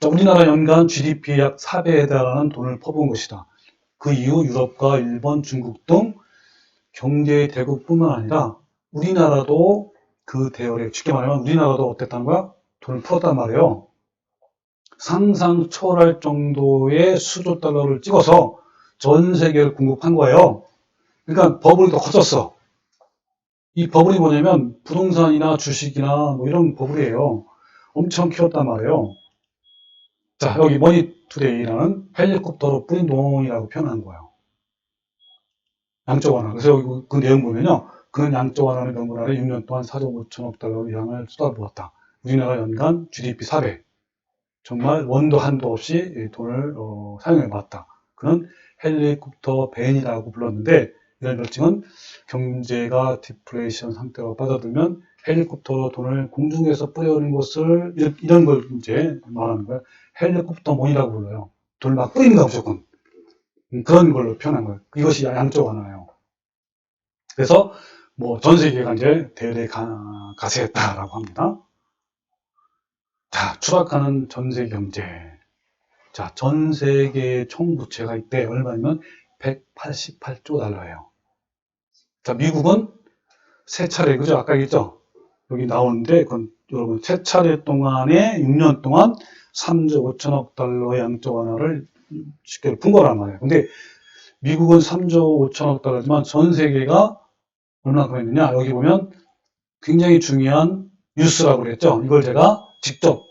자, 우리나라 연간 GDP의 약 4배에 달하는 돈을 퍼부은 것이다. 그 이후 유럽과 일본, 중국 등 경제의 대국뿐만 아니라 우리나라도 그 대열에 쉽게 말하면 우리나라도 어땠다는 거야? 돈을 풀었단 말이에요. 상상 초월할 정도의 수조 달러를 찍어서 전 세계를 공급한 거예요. 그러니까 버블이 더 커졌어. 이 버블이 뭐냐면 부동산이나 주식이나 뭐 이런 버블이에요. 엄청 키웠단 말이에요. 자, 여기 머니투데이라는 헬리콥터로 뿌린 돈이라고 표현한 거예요. 양적 완화. 그래서 여기 그 내용 보면요. 그는 양적 완화의 명분 아래 6년 동안 4조 5천억 달러 이상을 쏟아부었다. 우리나라 연간 GDP 4배. 정말 원도 한도 없이 돈을 사용해봤다. 그는 헬리콥터 벤이라고 불렀는데 이런 별칭은 경제가 디플레이션 상태로 빠져들면 헬리콥터로 돈을 공중에서 뿌리는 것을 이런 걸 이제 말하는 거예요. 헬리콥터 몬이라고 불러요. 돈을 막 뿌리는 거 무조건. 그런 걸로 표현한 거예요. 이것이 양적 완화예요. 그래서 뭐 전 세계가 이제 대대 가세했다라고 합니다. 자, 추락하는 전 세계 경제. 자, 전 세계 총 부채가 이때 얼마냐면 188조 달러예요. 자, 미국은 세 차례, 그죠? 아까 얘기했죠? 여기 나오는데, 그건 여러분, 세 차례 동안에 6년 동안 3조 5천억 달러의 양적 완화를 쉽게 푼 거란 말이에요. 근데 미국은 3조 5천억 달러지만 전 세계가 얼마나 했느냐? 여기 보면 굉장히 중요한 뉴스라고 그랬죠? 이걸 제가 직접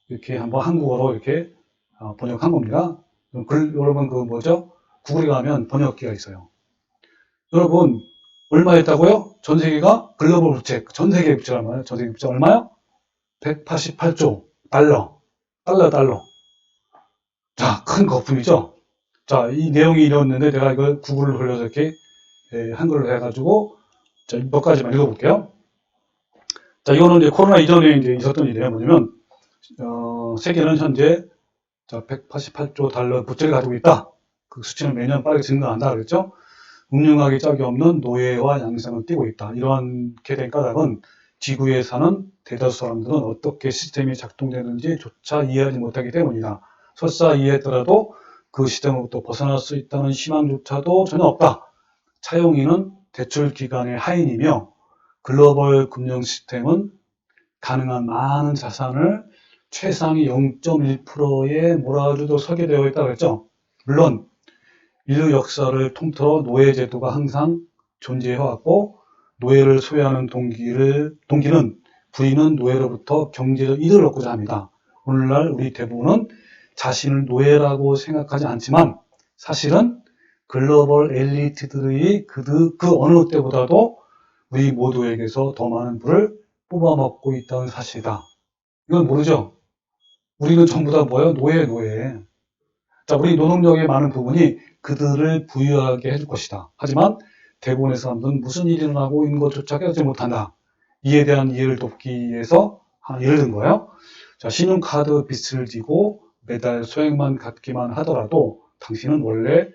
이렇게 한번 한국어로 이렇게 번역한 겁니다. 여러분 그 뭐죠? 구글에 가면 번역기가 있어요. 여러분 얼마였다고요? 전 세계가 글로벌 부채, 전 세계 부채란 말이에요. 전 세계 부채 얼마요? 188조 달러. 자, 큰 거품이죠? 자, 이 내용이 이랬는데 내가 이걸 구글을 돌려서 이렇게 한글로 해가지고 자, 몇 가지만 읽어볼게요. 자, 이거는 이제 코로나 이전에 이제 있었던 일이에요. 뭐냐면 세계는 현재 188조 달러 부채를 가지고 있다. 그 수치는 매년 빠르게 증가한다 그랬죠. 운용하기 짝이 없는 노예와 양상을 띠고 있다. 이렇게 된 까닭은 지구에 사는 대다수 사람들은 어떻게 시스템이 작동되는지 조차 이해하지 못하기 때문이다. 설사 이해했더라도 그 시스템으로부터 벗어날 수 있다는 희망조차도 전혀 없다. 차용인은 대출 기간의 하인이며 글로벌 금융 시스템은 가능한 많은 자산을 최상위 0.1%에 몰아주도록 설계되어 있다고 했죠. 물론 인류 역사를 통틀어 노예 제도가 항상 존재해왔고 노예를 소유하는 동기는 부인은 노예로부터 경제적 이득을 얻고자 합니다. 오늘날 우리 대부분은 자신을 노예라고 생각하지 않지만 사실은 글로벌 엘리트들이 그 어느 때보다도 우리 모두에게서 더 많은 부를 뽑아먹고 있다는 사실이다. 이건 모르죠? 우리는 전부 다 뭐예요? 노예. 자, 우리 노동력의 많은 부분이 그들을 부유하게 해줄 것이다. 하지만 대부분의 사람들은 무슨 일이 일어나고 있는 것조차 깨닫지 못한다. 이에 대한 이해를 돕기 위해서 예를 든 거예요. 자, 신용카드 빚을 지고 매달 소액만 갚기만 하더라도 당신은 원래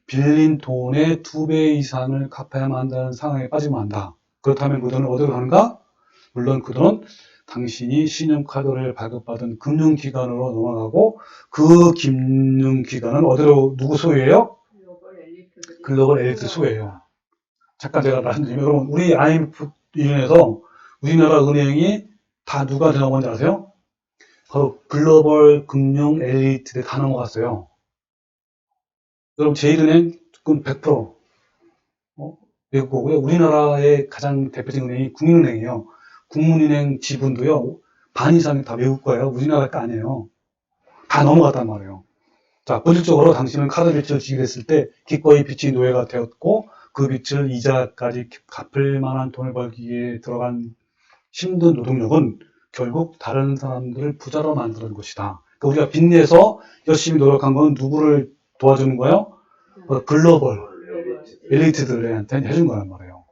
빌린 돈의 2배 이상을 갚아야만 한다는 상황에 빠지면 한다. 그렇다면 그 돈을 어디로 가는가? 물론 그 돈은 당신이 신용카드를 발급받은 금융기관으로 넘어가고 그 금융기관은 어디로 누구 소유예요? 글로벌 엘리트 소유예요. 잠깐 제가 말씀드리면 여러분 우리 IMF 인해서 우리나라 은행이 다 누가 들어간지 아세요? 바로 글로벌 금융 엘리트에 다 넘어갔어요. 여러분 제1은행 그건 100% 외국 거고요. 우리나라의 가장 대표적인 은행이 국민은행이에요. 국민은행 지분도요, 반 이상이 다 외국 거예요. 우리나라 거 아니에요. 다 넘어갔단 말이에요. 자, 본질적으로 당신은 카드 빚을 지게 됐을 때 기꺼이 빚이 노예가 되었고 그 빚을 이자까지 갚을 만한 돈을 벌기 위해 들어간 힘든 노동력은 결국 다른 사람들을 부자로 만드는 것이다. 그러니까 우리가 빚내서 열심히 노력한 건 누구를 도와주는 거예요? 글로벌 엘리트들한테 해준 거란 말이에요.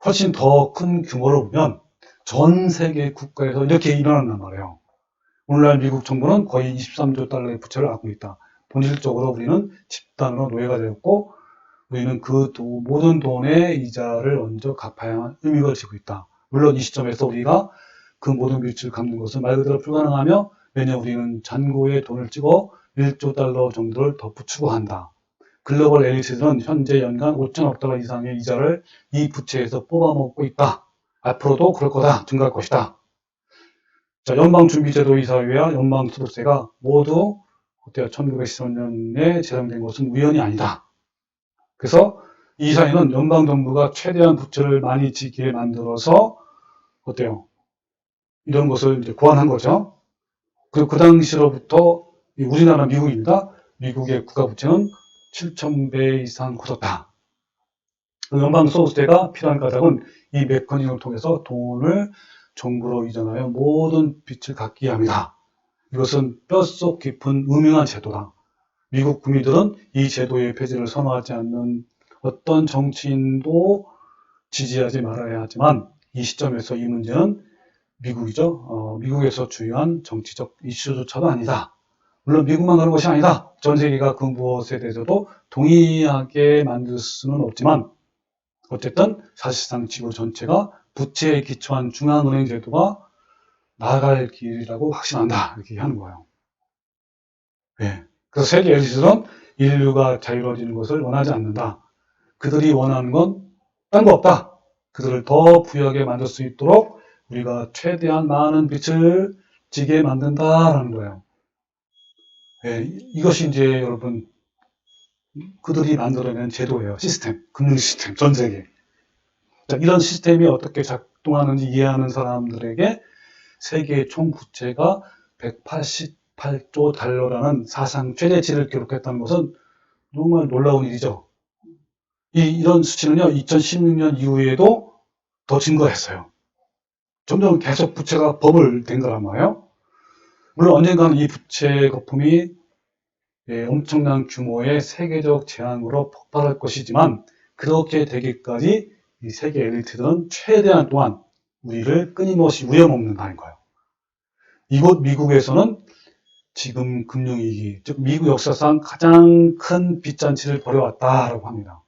훨씬 더 큰 규모로 보면 전 세계 국가에서 이렇게 일어난단 말이에요. 오늘날 미국 정부는 거의 23조 달러의 부채를 안고 있다. 본질적으로 우리는 집단으로 노예가 되었고 우리는 그 모든 돈의 이자를 먼저 갚아야만 의미가 지고 있다. 물론 이 시점에서 우리가 그 모든 빚을 갚는 것은 말 그대로 불가능하며 매년 우리는 잔고에 돈을 찍어 1조 달러 정도를 더 추구한다. 글로벌 엘리트들은 현재 연간 5천억 달러 이상의 이자를 이 부채에서 뽑아먹고 있다. 앞으로도 그럴 거다. 증가할 것이다. 자, 연방준비제도 이사회와 연방소득세가 모두 그때 1915년에 제정된 것은 우연이 아니다. 그래서 이 이사회는 연방정부가 최대한 부채를 많이 지게 만들어서 어때요? 이런 것을 이제 고안한 거죠. 그리고 그 당시로부터 우리나라 미국입니다. 미국의 국가부채는 7,000배 이상 커졌다. 연방 소득세가 필요한 까닭은 이 메커니즘을 통해서 돈을 정부로 이전하여 모든 빚을 갚게 합니다. 이것은 뼛속 깊은 음흉한 제도다. 미국 국민들은 이 제도의 폐지를 선호하지 않는 어떤 정치인도 지지하지 말아야 하지만 이 시점에서 이 문제는 미국이죠. 미국에서 주요한 정치적 이슈조차도 아니다. 물론 미국만 그런 것이 아니다. 전 세계가 그 무엇에 대해서도 동의하게 만들 수는 없지만 어쨌든 사실상 지구 전체가 부채에 기초한 중앙은행 제도가 나아갈 길이라고 확신한다. 이렇게 하는 거예요. 네. 그래서 세계 엘리트는 인류가 자유로워지는 것을 원하지 않는다. 그들이 원하는 건 딴 거 없다. 그들을 더 부유하게 만들 수 있도록 우리가 최대한 많은 빚을 지게 만든다라는 거예요. 네, 이것이 이제 여러분 그들이 만들어낸 제도예요. 시스템, 금융 시스템, 전 세계. 자, 이런 시스템이 어떻게 작동하는지 이해하는 사람들에게 세계 총 부채가 188조 달러라는 사상 최대치를 기록했다는 것은 정말 놀라운 일이죠. 이런 수치는요, 2016년 이후에도 더 증가했어요. 점점 계속 부채가 버블된 거란 말이에요. 물론 언젠가는 이 부채 거품이 엄청난 규모의 세계적 재앙으로 폭발할 것이지만 그렇게 되기까지 이 세계 엘리트들은 최대한 동안 우리를 끊임없이 우려먹는다는 거예요. 이곳 미국에서는 지금 금융위기, 즉 미국 역사상 가장 큰 빚잔치를 벌여왔다라고 합니다.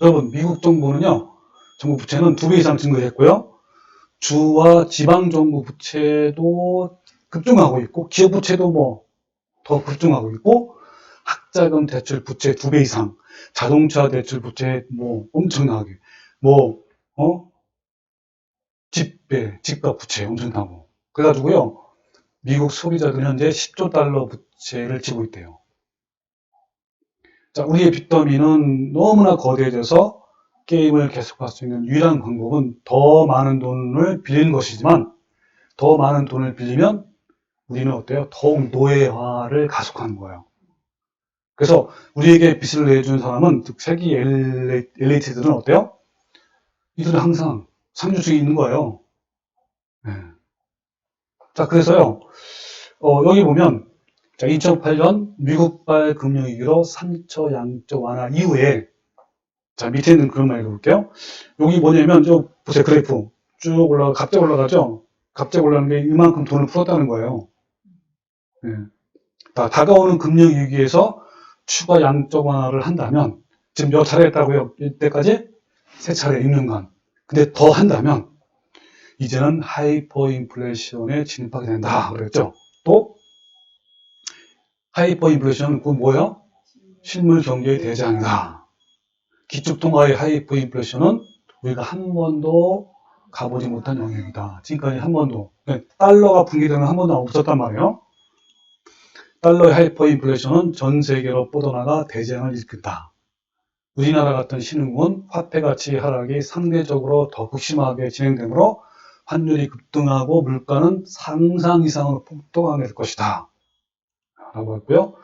여러분, 미국 정부는요, 정부 부채는 2배 이상 증가했고요. 주와 지방 정부 부채도 급증하고 있고, 기업 부채도 뭐 더 급증하고 있고, 학자금 대출 부채 2배 이상, 자동차 대출 부채 뭐 엄청나게, 뭐 집값 부채 엄청나고. 그래가지고요, 미국 소비자들은 현재 10조 달러 부채를 지고 있대요. 자, 우리의 빚더미는 너무나 거대해져서 게임을 계속할 수 있는 유일한 방법은 더 많은 돈을 빌리는 것이지만 더 많은 돈을 빌리면 우리는 어때요? 더욱 노예화를 가속하는 거예요. 그래서 우리에게 빚을 내준 사람은 즉 세계 엘리트들은 어때요? 이들은 항상 상류층에 있는 거예요. 네. 자, 그래서요. 여기 보면 자, 2008년 미국발 금융위기로 3차 양적 완화 이후에 자, 밑에 있는 그런 말 읽어볼게요. 여기 뭐냐면 저 보세요. 그래프 쭉 갑자기 올라가죠. 갑자기 올라가는 게 이만큼 돈을 풀었다는 거예요. 네. 다가오는 금융위기에서 추가 양적 완화를 한다면 지금 몇 차례 했다고요? 이때까지 3차례 6년간. 근데 더 한다면 이제는 하이퍼 인플레이션에 진입하게 된다 그랬죠. 또 하이퍼 인플레이션은 그건 뭐예요? 실물 경제의 대장이다. 기축통화의 하이퍼 인플레이션은 우리가 한 번도 가보지 못한 영역이다. 지금까지 한 번도. 달러가 붕괴되는 한 번도 없었단 말이에요. 달러의 하이퍼 인플레이션은 전 세계로 뻗어나가 대재앙을 일으켰다. 우리나라 같은 신흥국은 화폐 가치 하락이 상대적으로 더 극심하게 진행되므로 환율이 급등하고 물가는 상상 이상으로 폭등하게 될 것이다. 라고 했고요.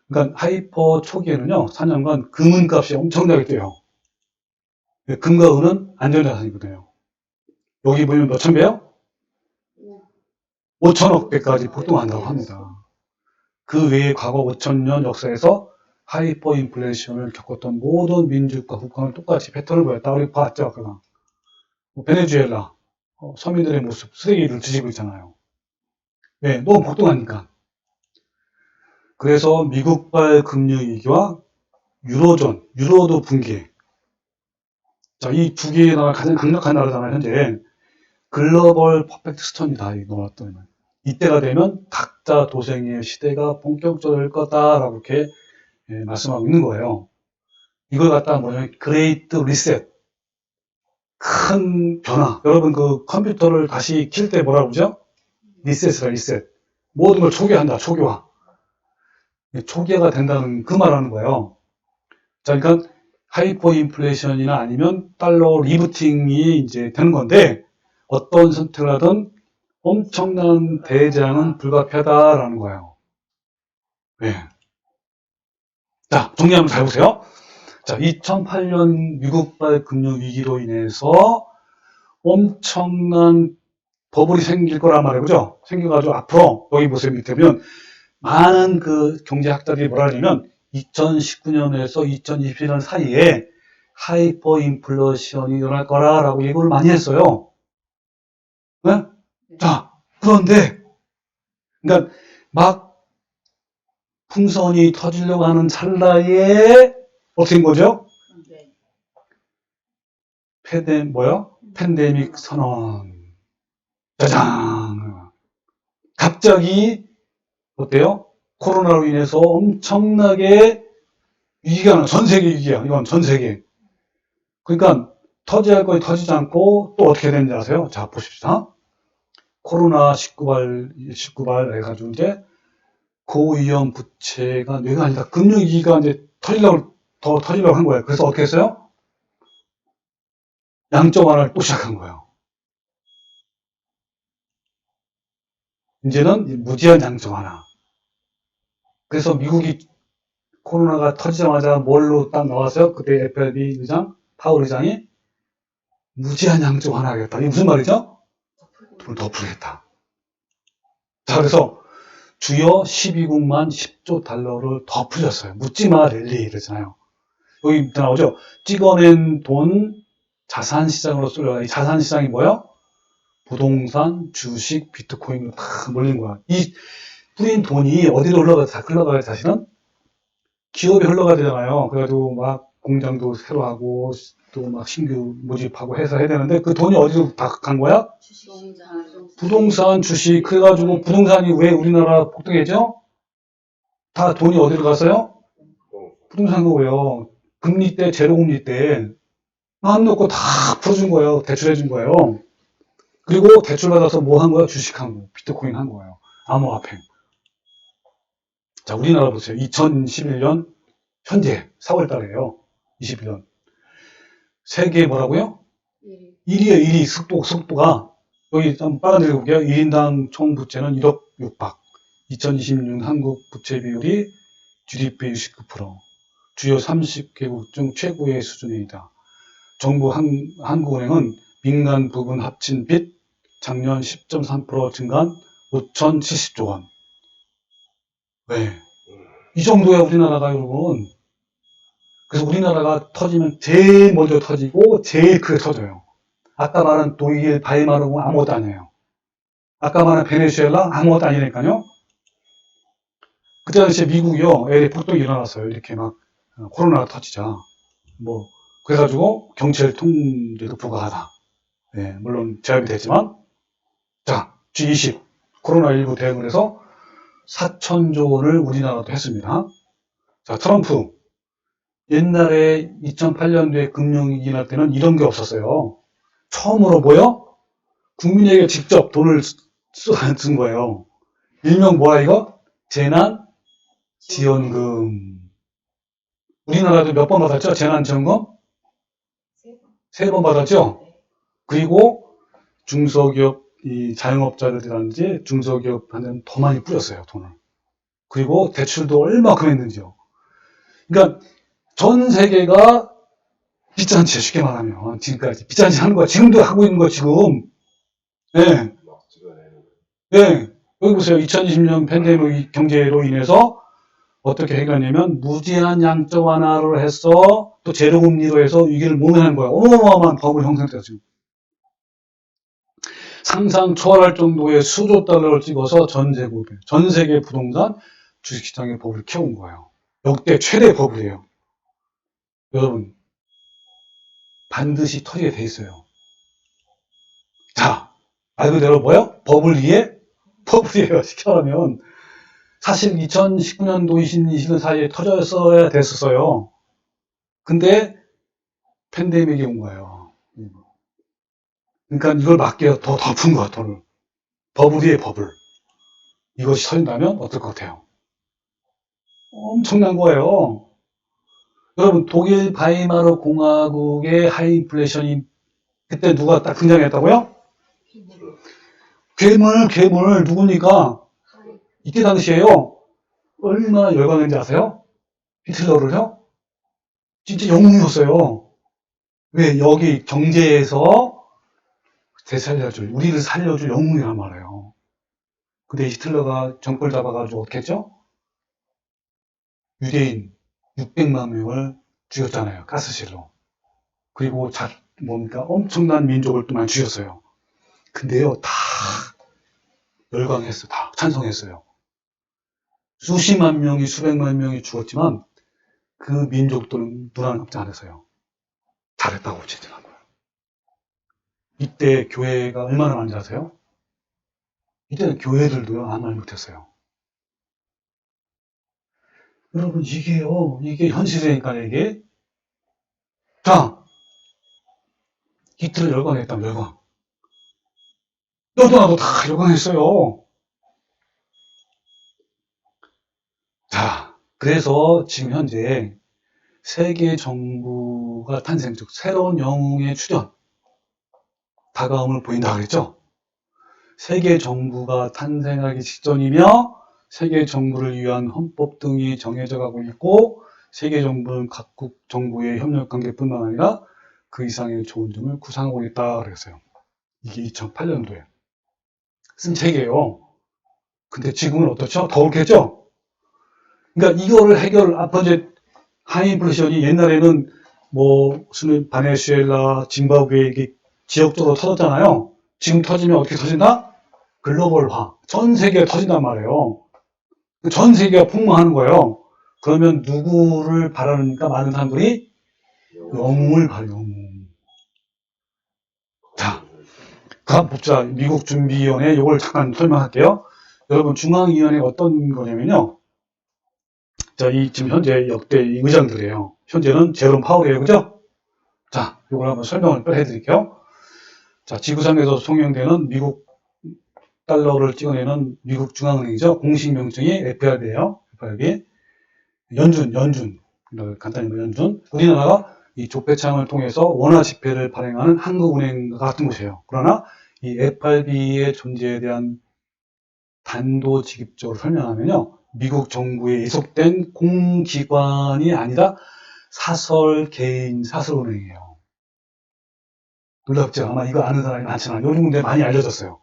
그러니까 하이퍼 초기에는요, 4년간 금은값이 엄청나게 뛰어요. 금과 은은 안전자산이거든요. 여기 보면 몇천 배요? 5천억 배까지 폭등한다고 합니다. 그 외에 과거 5천년 역사에서 하이퍼 인플레이션을 겪었던 모든 민족과 국가는 똑같이 패턴을 보였다. 우리 봤죠, 아까. 베네수엘라, 서민들의 모습, 쓰레기를 뒤지고 있잖아요. 네, 너무 폭등하니까. 그래서 미국발 금융위기와 유로존, 유로도 붕괴. 자, 이 두 개의 나라가 가장 강력한 나라잖아요, 현재. 글로벌 퍼펙트 스톤이다, 이 놀았더니. 이때가 되면 각자 도생의 시대가 본격적으로 될 거다라고 이렇게 말씀하고 있는 거예요. 이걸 갖다가 뭐냐면 그레이트 리셋, 큰 변화. 여러분 그 컴퓨터를 다시 킬 때 뭐라고 그러죠? 리셋이라 리셋. 모든 걸 초기화한다, 초기화. 초기화가 된다는 그 말하는 거예요. 자, 그러니까 하이퍼 인플레이션이나 아니면 달러 리부팅이 이제 되는 건데 어떤 선택을 하든 엄청난 대재앙은 불가피하다라는 거예요. 네. 자, 정리하면 잘 보세요. 자, 2008년 미국발 금융위기로 인해서 엄청난 버블이 생길 거란 말이에요. 그죠? 생겨가지고 앞으로, 여기 보세요. 밑에 보면 많은 그 경제학자들이 뭐라 하냐면 2019년에서 2021년 사이에 하이퍼 인플레이션이 일어날 거라라고 예고를 많이 했어요. 네? 자, 그런데, 그러니까 막 풍선이 터지려고 하는 찰나에 어떻게 된 거죠? 팬데믹 선언. 짜잔. 갑자기 어때요? 코로나로 인해서 엄청나게 위기가 나. 전 세계 위기야. 이건 전 세계. 그러니까 터져야 할 거에 터지지 않고 또 어떻게 되는지 아세요? 자, 보십시다. 코로나 19발 해가지고 이제 고위험 부채가 뇌가 아니다. 금융위기가 이제 더 터지려고 한 거예요. 그래서 어떻게 했어요? 양적 완화를 또 시작한 거예요. 이제는 무제한 양적 완화. 그래서 미국이 코로나가 터지자마자 뭘로 딱 나왔어요? 그때 FRB 의장, 파월 의장이 무제한 양적 완화하겠다. 이게 무슨 말이죠? 돈을 더 풀겠다. 자, 그래서 주요 12국만 10조 달러를 더 풀렸어요. 묻지마 랠리 이러잖아요. 여기 나오죠? 찍어낸 돈 자산시장으로 쏠려. 이 자산시장이 뭐예요? 부동산, 주식, 비트코인으로 다 몰린 거야. 이 뿌린 돈이 어디로 흘러가요, 사실은? 기업에 흘러가야 되잖아요. 그래가지고 막 공장도 새로 하고 또 막 신규 모집하고 해서 해야 되는데 그 돈이 어디로 다 간 거야? 부동산, 주식. 그래가지고 부동산이 왜 우리나라 폭등했죠? 다 돈이 어디로 갔어요? 부동산 거고요. 금리 때, 제로금리 때 마음 놓고 다 풀어준 거예요. 대출해준 거예요. 그리고 대출 받아서 뭐 한 거야? 주식한 거, 비트코인 한 거예요. 암호화폐. 자, 우리나라 보세요. 2011년 현재 4월 달에요. 21년. 세계 뭐라고요? 1위에요, 1위. 속도가. 여기 좀 빨간색 볼게요. 1인당 총 부채는 1억 6박. 2026년 한국 부채 비율이 GDP 69%. 주요 30개국 중 최고의 수준이다. 정부 한국은행은 민간 부분 합친 빚 작년 10.3% 증가한 5,070조 원. 왜? 이 정도야 우리나라가 여러분. 그래서 우리나라가 터지면 제일 먼저 터지고 제일 크게 터져요. 아까 말한 독일, 바이마르고 아무것도 아니에요. 아까 말한 베네수엘라 아무것도 아니니까요. 그때 당시에 미국이요, 폭동이 일어났어요. 이렇게 막 코로나가 터지자. 뭐 그래가지고 경찰 통제도 불가하다. 네, 물론 제압이 됐지만, 자, G20 코로나19 대응을 해서 4천조 원을 우리나라도 했습니다. 자, 트럼프 옛날에 2008년도에 금융위기 날 때는 이런 게 없었어요. 처음으로 뭐요? 국민에게 직접 돈을 쓴 거예요. 일명 뭐야 이거? 재난지원금. 우리나라도 몇 번 받았죠? 재난지원금? 3번 받았죠? 그리고 중소기업, 이 자영업자들이라든지 중소기업한테는 더 많이 뿌렸어요, 돈을. 그리고 대출도 얼마큼 했는지요. 그러니까 전 세계가 빚잔치, 쉽게 말하면 지금까지 빚잔치 하는 거야. 지금도 하고 있는 거 지금. 네. 네. 여기 보세요. 2020년 팬데믹 경제로 인해서 어떻게 해결하냐면 무제한 양적 완화를 해서 또 제로금리로 해서 위기를 모면하는 거야. 어마어마한 버블 형성돼서 지금. 상상 초월할 정도의 수조 달러를 찍어서 전 세계 부동산 주식시장의 버블을 키운 거예요. 역대 최대 버블이에요. 여러분, 반드시 터지게 돼 있어요. 자, 말 그대로 뭐요? 버블 위에 버블이에요. 시켜라면 사실 2019년도 2020년 사이에 터졌어야 됐었어요. 근데 팬데믹이 온 거예요. 그러니까 이걸 막게요. 더 푼 거야, 돈을. 버블 위에 버블. 이것이 터진다면 어떨 것 같아요? 엄청난 거예요. 여러분, 독일 바이마르 공화국의 하이인플레이션이 그때 누가 딱 등장했다고요? 괴물 누굽니까? 이때 당시에요. 얼마나 열광했는지 아세요? 히틀러를요? 진짜 영웅이었어요. 왜? 여기 경제에서 되살려줄, 우리를 살려줄 영웅이란 말이에요. 근데 히틀러가 정권을 잡아가지고 어떻게 했죠? 유대인 600만 명을 죽였잖아요. 가스실로. 그리고 뭡니까? 엄청난 민족을 또 많이 죽였어요. 근데요, 다 열광했어요. 다 찬성했어요. 수십만 명이, 수백만 명이 죽었지만 그 민족들은 눈 하나 깜지 않았어요. 잘했다고 지칭한 거예요. 이때 교회가 얼마나 많은지 아세요? 이때는 교회들도요, 아무 말 못했어요. 여러분, 이게 현실이니까 이게. 자, 히틀러 열광했다면 열광. 너도 나도 다 열광했어요. 자, 그래서 지금 현재 세계 정부가 탄생, 즉 새로운 영웅의 출현, 다가옴을 보인다 그랬죠? 세계 정부가 탄생하기 직전이며 세계 정부를 위한 헌법 등이 정해져 가고 있고 세계 정부는 각국 정부의 협력 관계뿐만 아니라 그 이상의 좋은 점을 구상하고 있다 그랬어요. 이게 2008년도에 쓴 책이에요. 근데 지금은 어떻죠? 더 그렇겠죠? 그러니까 이거를 앞으로 이제 하이인플레이션이 옛날에는 무슨 바네수엘라, 짐바브웨 이게 지역적으로 터졌잖아요. 지금 터지면 어떻게 터진다? 글로벌화. 전 세계가 터진단 말이에요. 전 세계가 폭망하는 거예요. 그러면 누구를 바라니까 많은 사람들이 영웅을 바라요. 영웅. 자, 다음 봅시다. 미국 준비위원회 이걸 잠깐 설명할게요. 여러분 중앙위원회 어떤 거냐면요. 자, 지금 현재 역대 의장들이에요. 현재는 제롬 파월이에요. 그죠? 자, 이걸 한번 설명을 해드릴게요. 자, 지구상에서 통용되는 미국 달러를 찍어내는 미국 중앙은행이죠. 공식 명칭이 FRB예요. FRB. 연준. 간단히 연준. 우리나라가 이 조폐창을 통해서 원화 지폐를 발행하는 한국은행과 같은 곳이에요. 그러나 이 FRB의 존재에 대한 단도직입적으로 설명하면요. 미국 정부에 이속된 공기관이 아니라 개인 사설은행이에요. 놀랍죠? 아마 이거 아는 사람이 많지만 요즘 근데 많이 알려졌어요.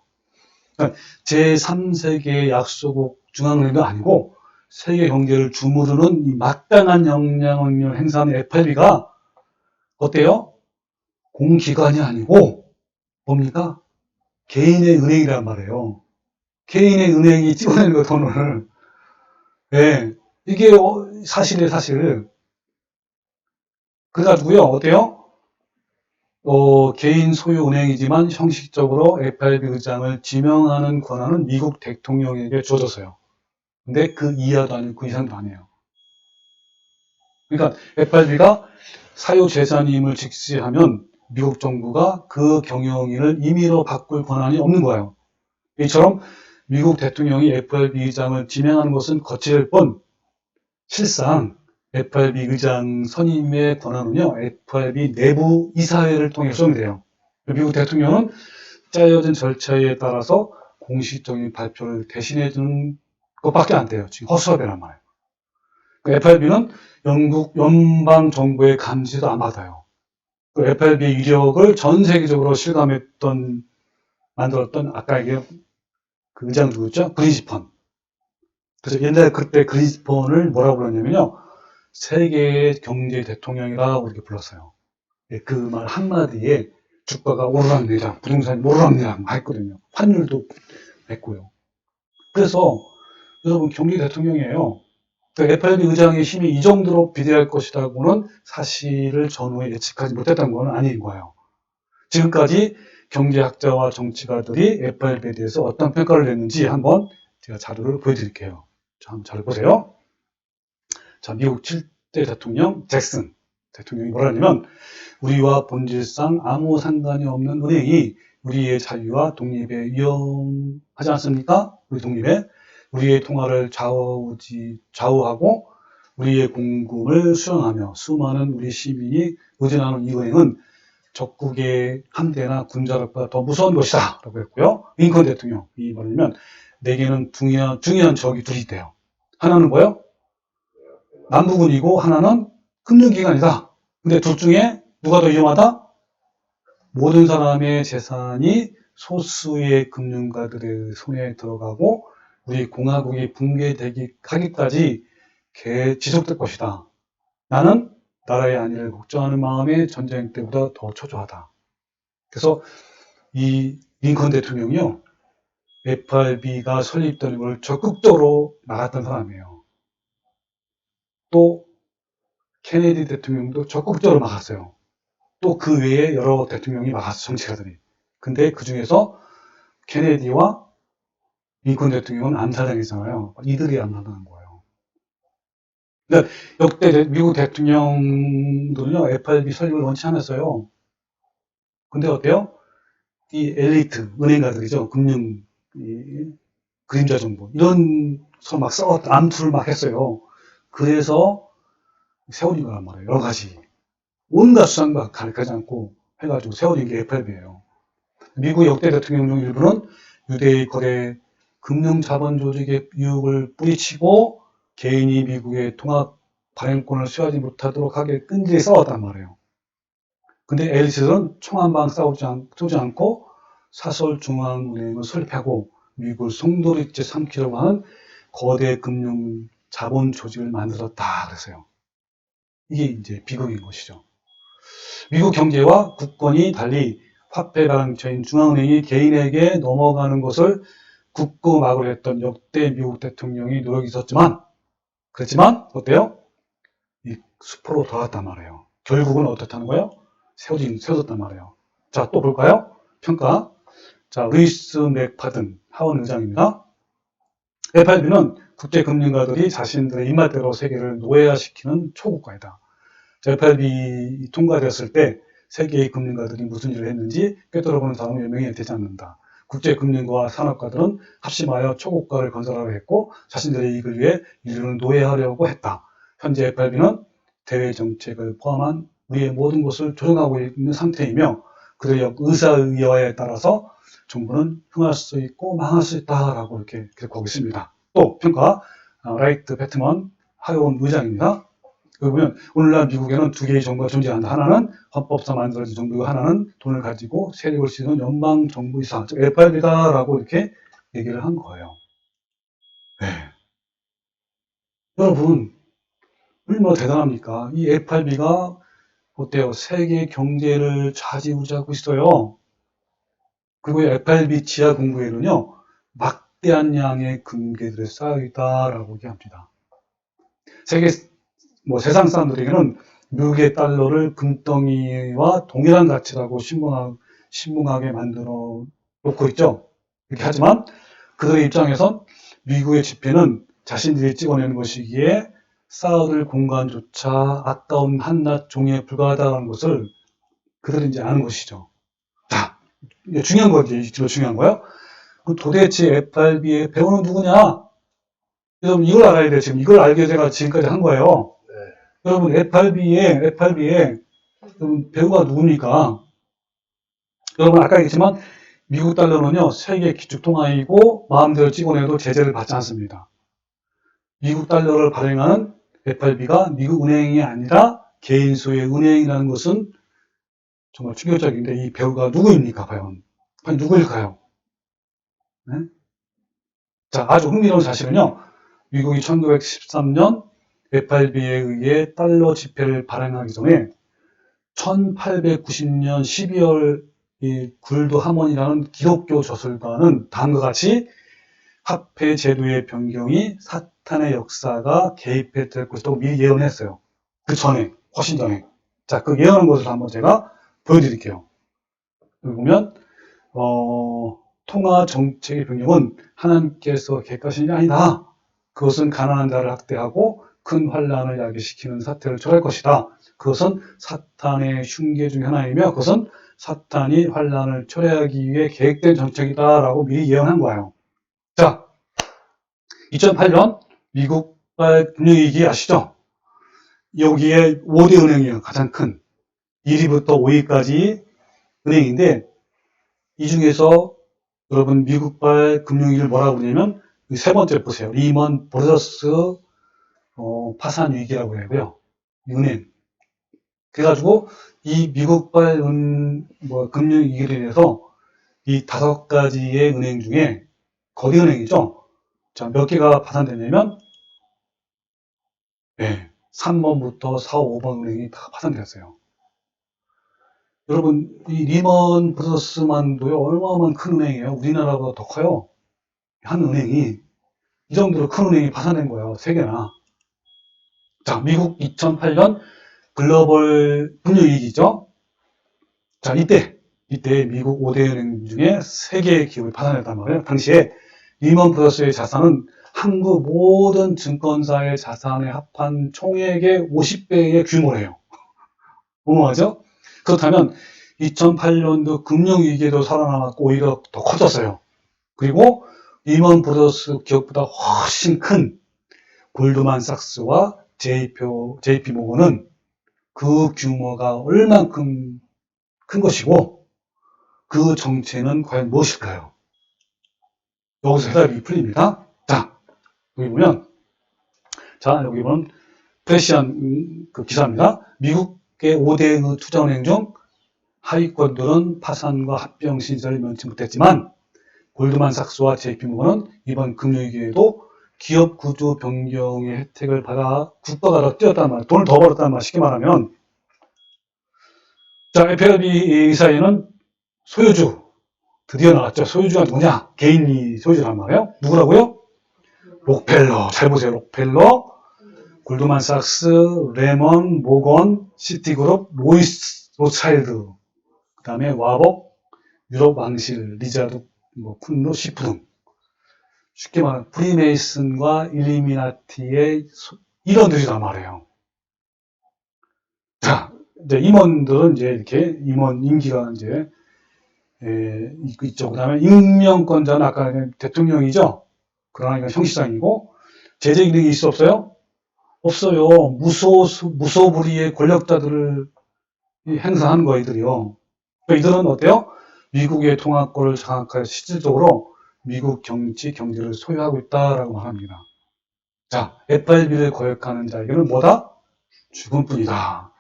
그러니까 제3세계 약소국 중앙은행도 아니고 세계 경제를 주무르는 이 막강한 영향력을 행사하는 FRB가 어때요? 공기관이 아니고 뭡니까? 개인의 은행이란 말이에요. 개인의 은행이 찍어내는 거 돈을. 네, 이게 사실이에요, 사실. 그래가지고요, 어때요? 개인 소유 은행이지만 형식적으로 FRB 의장을 지명하는 권한은 미국 대통령에게 주어졌어요. 근데 그 이하도 아니고 그 이상도 아니에요. 그러니까 FRB가 사유재산임을 직시하면 미국 정부가 그 경영인을 임의로 바꿀 권한이 없는 거예요. 이처럼 미국 대통령이 FRB 의장을 지명하는 것은 거칠 뿐 실상 FRB 의장 선임의 권한은요, FRB 내부 이사회를 통해 수행돼요. 미국 대통령은 짜여진 절차에 따라서 공식적인 발표를 대신해주는 것밖에 안 돼요. 지금 허수아비란 말이에요. FRB는 영국 연방정부의 감시도 안 받아요. FRB의 위력을 전 세계적으로 만들었던, 아까 얘기한 그 의장 누구였죠? 그린시펀. 그래서 옛날에 그때 그린시펀을 뭐라고 불렀냐면요. 세계의 경제 대통령이라고 이렇게 불렀어요. 그 말 한마디에 주가가 오르락내리락, 부동산이 오르락내리락 했거든요. 환율도 했고요. 그래서 여러분 경제 대통령이에요. FRB 의장의 힘이 이 정도로 비대할 것이라고는 사실을 전후에 예측하지 못했던 건 아닌 거예요. 지금까지 경제학자와 정치가들이 FRB에 대해서 어떤 평가를 냈는지 한번 제가 자료를 보여드릴게요. 자, 한번 잘 보세요. 자, 미국 7대 대통령 잭슨 대통령이 뭐라 하냐면 우리와 본질상 아무 상관이 없는 은행이 우리의 자유와 독립에 위험하지 않습니까? 우리의 통화를 좌우하고 우리의 공금을 수령하며 수많은 우리 시민이 의존하는 이 은행은 적국의 함대나 군자력보다 더 무서운 것이다 라고 했고요. 링컨 대통령이 뭐냐면 내게는 중요한 적이 둘이 있대요. 하나는 뭐예요? 남부군이고 하나는 금융기관이다. 근데 둘 중에 누가 더 위험하다? 모든 사람의 재산이 소수의 금융가들의 손에 들어가고 우리 공화국이 붕괴하기까지 지속될 것이다. 나는 나라의 안위를 걱정하는 마음에 전쟁 때보다 더 초조하다. 그래서 이 링컨 대통령이요, FRB가 설립되는 걸 적극적으로 막았던 사람이에요. 또 케네디 대통령도 적극적으로 막았어요. 또 그 외에 여러 대통령이 막았어, 정치가들이. 근데 그 중에서 케네디와 링컨 대통령은 암살당했잖아요. 이들이 암살당한 거예요. 그러니까 역대 미국 대통령들은요, FRB 설립을 원치 않았어요. 근데 어때요? 이 엘리트, 은행가들이죠. 그림자 정부. 이런 서 막 암투를 막 했어요. 그래서 세워진 거란 말이에요. 여러 가지. 온갖 수단과 가리지 않고 해가지고 세워진 게 FRB예요. 미국 역대 대통령 중 일부는 유대의 거대 금융자본 조직의 유혹을 뿌리치고 개인이 미국의 통합 발행권을 수여하지 못하도록 하게 끈질기 싸웠단 말이에요. 근데 엘리트들은 총 한 방 쏘지 않고 사설중앙은행을 설립하고 미국을 송두리째 삼키려고 하는 거대 금융 자본 조직을 만들었다 그랬어요. 이게 이제 비극인 것이죠. 미국 경제와 국권이 달리 화폐 발행처인 중앙은행이 개인에게 넘어가는 것을 굳고 막으려 했던 역대 미국 대통령이 노력이 있었지만, 그랬지만 어때요? 이 수포로 돌아갔단 말이에요. 결국은 어떻다는 거예요? 세워졌단 말이에요. 자, 또 볼까요? 평가. 자, 루이스 맥파든 하원 의장입니다. FRB는 국제금융가들이 자신들의 입맛대로 세계를 노예화시키는 초국가이다. FRB 통과되었을 때 세계의 금융가들이 무슨 일을 했는지 꿰뚫어보는 사람은 몇 명이 되지 않는다. 국제금융가와 산업가들은 합심하여 초국가를 건설하려 했고 자신들의 이익을 위해 인류를 노예하려고 했다. 현재 FRB는 대외 정책을 포함한 우리의 모든 것을 조정하고 있는 상태이며 그들의 의사의여에 따라서 정부는 흥할 수 있고 망할 수 있다라고 이렇게 기록하고 있습니다. 또 평가 라이트 배트먼 하원 의장입니다. 여기 보면 오늘날 미국에는 두 개의 정부가 존재한다. 하나는 헌법상 만들어진 정부이고 하나는 돈을 가지고 세력을 쓰는 연방정부이사, 즉 FRB다라고 이렇게 얘기를 한 거예요. 네. 여러분, 얼마나 대단합니까? 이 FRB가 어때요? 세계 경제를 좌지우지하고 있어요. 그리고 FRB 지하 공구에는요, 막대한 양의 금괴들이 쌓여있다라고 얘기합니다. 세상 사람들에게는 미국의 달러를 금덩이와 동일한 가치라고 신봉하게 만들어 놓고 있죠. 이렇게 하지만 그들의 입장에선 미국의 지폐는 자신들이 찍어내는 것이기에 쌓아둘 공간조차 아까운 한낱 종이에 불과하다는 것을 그들은 이제 아는 것이죠. 자, 이게 중요한 거지. 중요한 거예요. 도대체 FRB의 배우는 누구냐? 여러분 이걸 알아야 돼요. 지금 이걸 알게 제가 지금까지 한 거예요. 여러분 FRB의 배우가 누굽니까? 여러분 아까 얘기했지만 미국 달러는요 세계 기축통화이고 마음대로 찍어내도 제재를 받지 않습니다. 미국 달러를 발행하는 FRB가 미국 은행이 아니라 개인 소유의 은행이라는 것은 정말 충격적인데 이 배우가 누구입니까? 과연 누구일까요? 네? 자, 아주 흥미로운 사실은요 미국이 1913년 FRB에 의해 달러 지폐를 발행하기 전에 1890년 12월 이 굴드 하몬이라는 기독교 저술가는 다음과 같이 화폐 제도의 변경이 사탄의 역사가 개입될 것이라고 미리 예언했어요. 그 전에, 훨씬 전에. 자, 그 예언한 것을 한번 제가 보여드릴게요. 여기 보면 통화 정책의 변경은 하나님께서 계획하신 게 아니다. 그것은 가난한 자를 학대하고 큰 환란을 야기시키는 사태를 초래할 것이다. 그것은 사탄의 흉계 중 하나이며 그것은 사탄이 환란을 초래하기 위해 계획된 정책이다라고 미리 예언한 거예요. 자, 2008년 미국발 금융위기 아시죠? 여기에 5대 은행이에요. 가장 큰 1위부터 5위까지 은행인데 이 중에서 여러분 미국발 금융위기를 뭐라고 부르냐면 세 번째 보세요. 리먼 브러더스 파산 위기라고 해요. 은행. 그래가지고 이 미국발 금융위기로 인해서 이 5가지의 은행 중에 거대 은행이죠. 자, 몇 개가 파산됐냐면 3번부터 4, 5번 은행이 다 파산됐어요. 여러분, 이 리먼 브러더스만도요, 얼마나 큰 은행이에요. 우리나라보다 더 커요. 한 은행이. 이 정도로 큰 은행이 파산된 거예요. 3개나. 자, 미국 2008년 글로벌 금융위기죠. 자, 이때 미국 5대 은행 중에 3개의 기업이 파산했단 말이에요. 당시에 리먼 브러더스의 자산은 한국 모든 증권사의 자산에 합한 총액의 50배의 규모래요. 어마어마하죠? 그렇다면 2008년도 금융위기에도 살아남았고 오히려 더 커졌어요. 그리고 리먼 브러더스 기업보다 훨씬 큰 골드만삭스와 JP 모건은 그 규모가 얼만큼 큰 것이고 그 정체는 과연 무엇일까요? 여기서 해답이 풀립니다. 자, 여기 보면 여기 보면 프레시안 그 기사입니다. 미국의 5대 투자은행 중 하위권들은 파산과 합병 신설을 면치 못했지만 골드만삭스와 JP모건은 이번 금융위기에도 기업 구조 변경의 혜택을 받아 국가가 더 뛰었단 말이에요. 돈을 더 벌었단 말이에요. 쉽게 말하면. 자, FRB 이사회는 소유주 드디어 나왔죠. 소유주가 누구냐? 개인이 소유주란 말이에요. 누구라고요? 록펠러. 잘 보세요. 록펠러, 골드만삭스, 레먼, 모건, 시티그룹, 로차일드, 그 다음에 와복, 유럽 왕실, 리자드, 쿤로, 시프 등. 쉽게 말하면 프리메이슨과 일리미나티의 일원들이란 말이에요. 자, 이제 임원들은 이제 이렇게 임원 임기가 이제 있죠. 그 다음에 임명권자는 아까 대통령이죠. 그러나 이건 형식상이고 제재 기능이 있어 없어요? 없어요. 무소불위의 권력자들을 행사하는 거예요, 이들이요. 이들은 어때요? 미국의 통화권을 장악할 실질적으로 미국 정치, 경제를 소유하고 있다라고 말합니다. 자, FRB를 거역하는 자에게는 뭐다? 죽음뿐이다.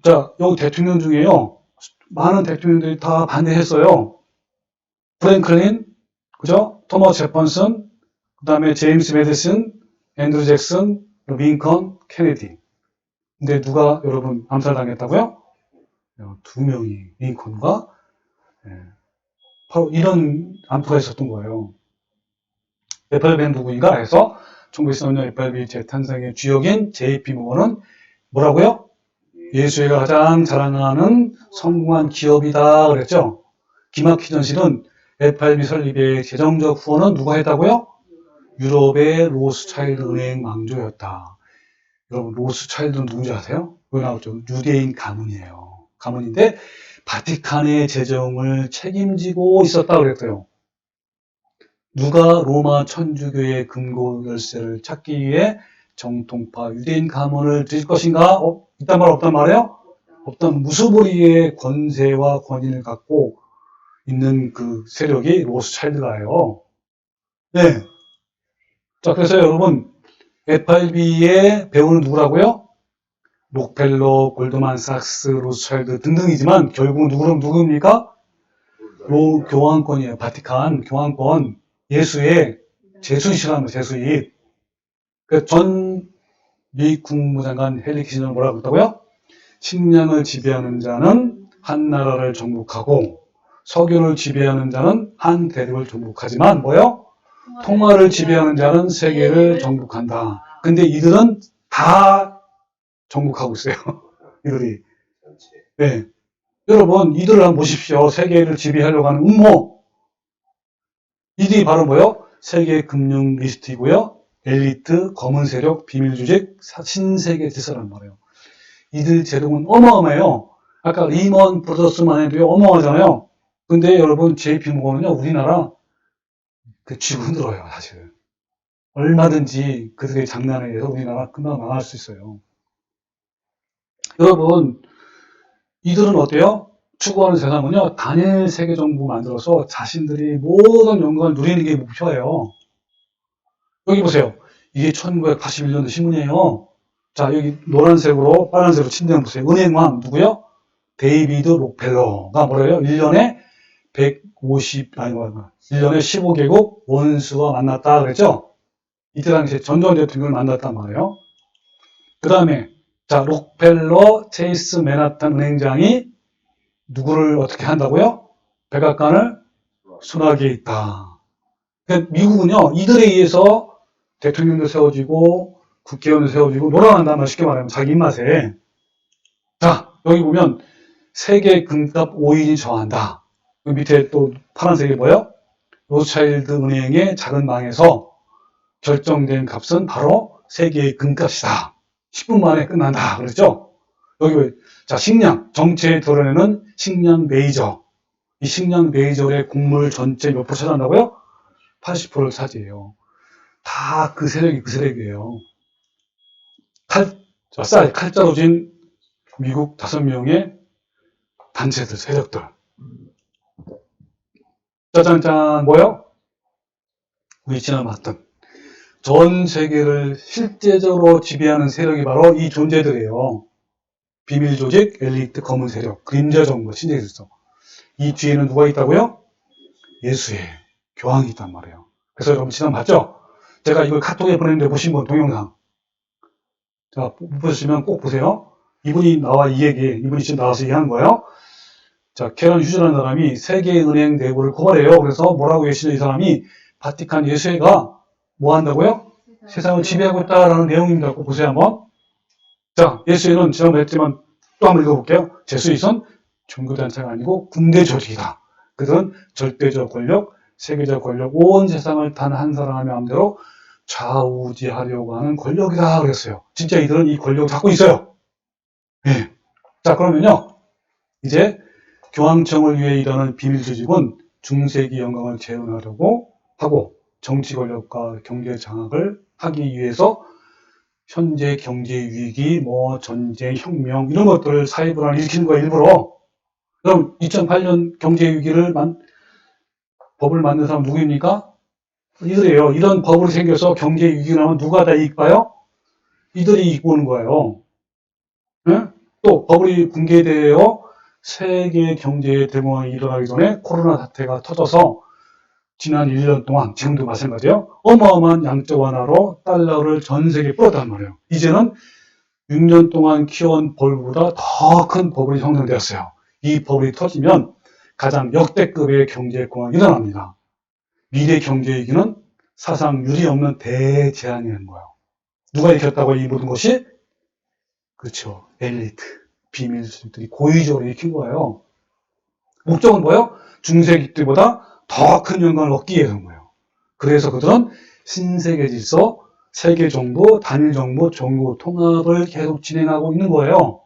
자, 여기 대통령 중에요. 많은 대통령들이 다 반대했어요. 프랭클린, 그죠? 토머스 제펀슨, 그 다음에 제임스 메디슨, 앤드루 잭슨, 링컨, 케네디. 근데 누가 여러분 암살당했다고요? 2명이 링컨과 바로 이런 암투가 있었던 거예요. FRB는 누구인가 해서 1923년 FRB 재탄생의 주역인 JP 모건은 뭐라고요? 예수회가 가장 자랑하는 성공한 기업이다 그랬죠. 기막히던 실은 FRB 설립의 재정적 후원은 누가 했다고요? 유럽의 로스차일드 은행 왕조였다. 여러분 로스차일드는 누군지 아세요? 여기 나오죠. 유대인 가문이에요. 가문인데 바티칸의 재정을 책임지고 있었다 그랬어요. 누가 로마 천주교의 금고 열쇠를 찾기 위해 정통파 유대인 가문을 드릴 것인가? 있단 말 없단 말이에요? 없던 무소불위의 권세와 권위를 갖고 있는 그 세력이 로스차일드가예요. 네. 자, 그래서 여러분 FRB의 배우는 누구라고요? 록펠러, 골드만삭스, 로스차일드 등등이지만 결국은 누구입니까? 교황권이에요. 바티칸 교황권. 예수의 제수이시라는 제수잇. 전 미 국무장관 헨리 키신저는 뭐라고 했다고요? 식량을 지배하는 자는 한 나라를 정복하고 석유를 지배하는 자는 한 대륙을 정복하지만 뭐요? 통화를 지배하는 자는 세계를 정복한다. 근데 이들은 다 정복하고 있어요. 이들이. 네. 여러분, 이들을 한번 보십시오. 세계를 지배하려고 하는 음모. 이들이 바로 뭐요? 세계 금융 리스트이고요. 엘리트, 검은 세력, 비밀 조직, 신세계 질서란 말이에요. 이들 재동은 어마어마해요. 아까 리먼 브러더스만 해도 어마어마하잖아요. 근데 여러분, JP 모건은요, 우리나라 쥐고 흔들어요, 사실. 얼마든지 그들의 장난에 의해서 우리나라 금방 망할 수 있어요. 여러분, 이들은 어때요? 추구하는 세상은요, 단일 세계 정부 만들어서 자신들이 모든 영광을 누리는 게 목표예요. 여기 보세요. 이게 1981년도 신문이에요. 자, 여기 노란색으로, 빨간색으로 칠면 보세요. 은행왕, 누구요? 데이비드 록펠러가 뭐래요? 1년에 1년에 15개국 원수와 만났다 그랬죠? 이때 당시에 전두환 대통령을 만났단 말이에요. 그 다음에, 자, 록펠러 체이스 맨하탄 은행장이 누구를 어떻게 한다고요? 백악관을 순하게 있다. 그러니까 미국은요, 이들에 의해서 대통령도 세워지고, 국회의원도 세워지고, 놀아난단 말 쉽게 말하면 자기 입맛에. 자, 여기 보면, 세계 금값 5인이 저한다. 그 밑에 또 파란색이 뭐예요? 로스차일드 은행의 작은 방에서 결정된 값은 바로 세계의 금값이다. 10분 만에 끝난다. 그랬죠? 여기, 자, 식량. 정체에 드러내는 식량 메이저. 이 식량 메이저의 곡물 전체 몇 프로 차지한다고요? 80%를 차지해요. 다 그 세력이 그 세력이에요. 칼자루 진 미국 5명의 단체들, 세력들. 짜잔짠, 뭐요? 우리 지난 봤던 전 세계를 실제적으로 지배하는 세력이 바로 이 존재들이에요. 비밀 조직, 엘리트, 검은 세력, 그림자 정부, 신세계 질서. 이 뒤에는 누가 있다고요? 예수의 교황이 있단 말이에요. 그래서 여러분 지난 봤죠? 제가 이걸 카톡에 보냈는데 보신 분 동영상. 자, 못 보시면 꼭 보세요. 이분이 지금 나와서 얘기하는 거예요. 자, 캐런 휴즈라는 사람이 세계은행 내부를 고발해요. 그래서 뭐라고 계시죠? 이 사람이 바티칸 예수회가 뭐 한다고요? 세상을 지배하고 있다라는 내용입니다. 꼭 보세요, 한번. 자, 예수회는 지난번에 했지만 또 한번 읽어볼게요. 제수이선 종교단체가 아니고 군대 조직이다. 그들은 절대적 권력, 세계적 권력, 온 세상을 단 한 사람의 마음대로 좌우지하려고 하는 권력이다. 그랬어요. 진짜 이들은 이 권력을 갖고 있어요. 예. 자, 그러면요. 이제 교황청을 위해 일하는 비밀 조직은 중세기 영광을 재현하려고 하고 정치 권력과 경제 장악을 하기 위해서 현재 경제 위기, 전쟁, 혁명 이런 것들을 사회 불안을 일으키는 거예요. 일부러. 그럼 2008년 경제 위기를 법을 만든 사람 누구입니까? 이들이에요. 이런 법으로 생겨서 경제 위기가 나면 누가 다 이익 봐요? 이들이 이익 보는 거예요. 네? 또 법이 붕괴되어 세계 경제의 대공황이 일어나기 전에 코로나 사태가 터져서 지난 1년 동안, 지금도 마찬가지예요. 어마어마한 양적 완화로 달러를 전 세계에 뿌렸단 말이에요. 이제는 6년 동안 키워온 벌보다 더 큰 버블이 형성되었어요. 이 버블이 터지면 가장 역대급의 경제 공황이 일어납니다. 미래 경제 위기는 사상 유례 없는 대재앙이라는 거예요. 누가 일으켰다고 이 모든 것이? 그렇죠. 엘리트, 비밀주들이 고의적으로 일으킨 거예요. 목적은 뭐예요? 중세기 때보다 더 큰 영광을 얻기 위해서인 거예요. 그래서 그들은 신세계 질서, 세계 정부, 단일 정부, 종교 통합을 계속 진행하고 있는 거예요.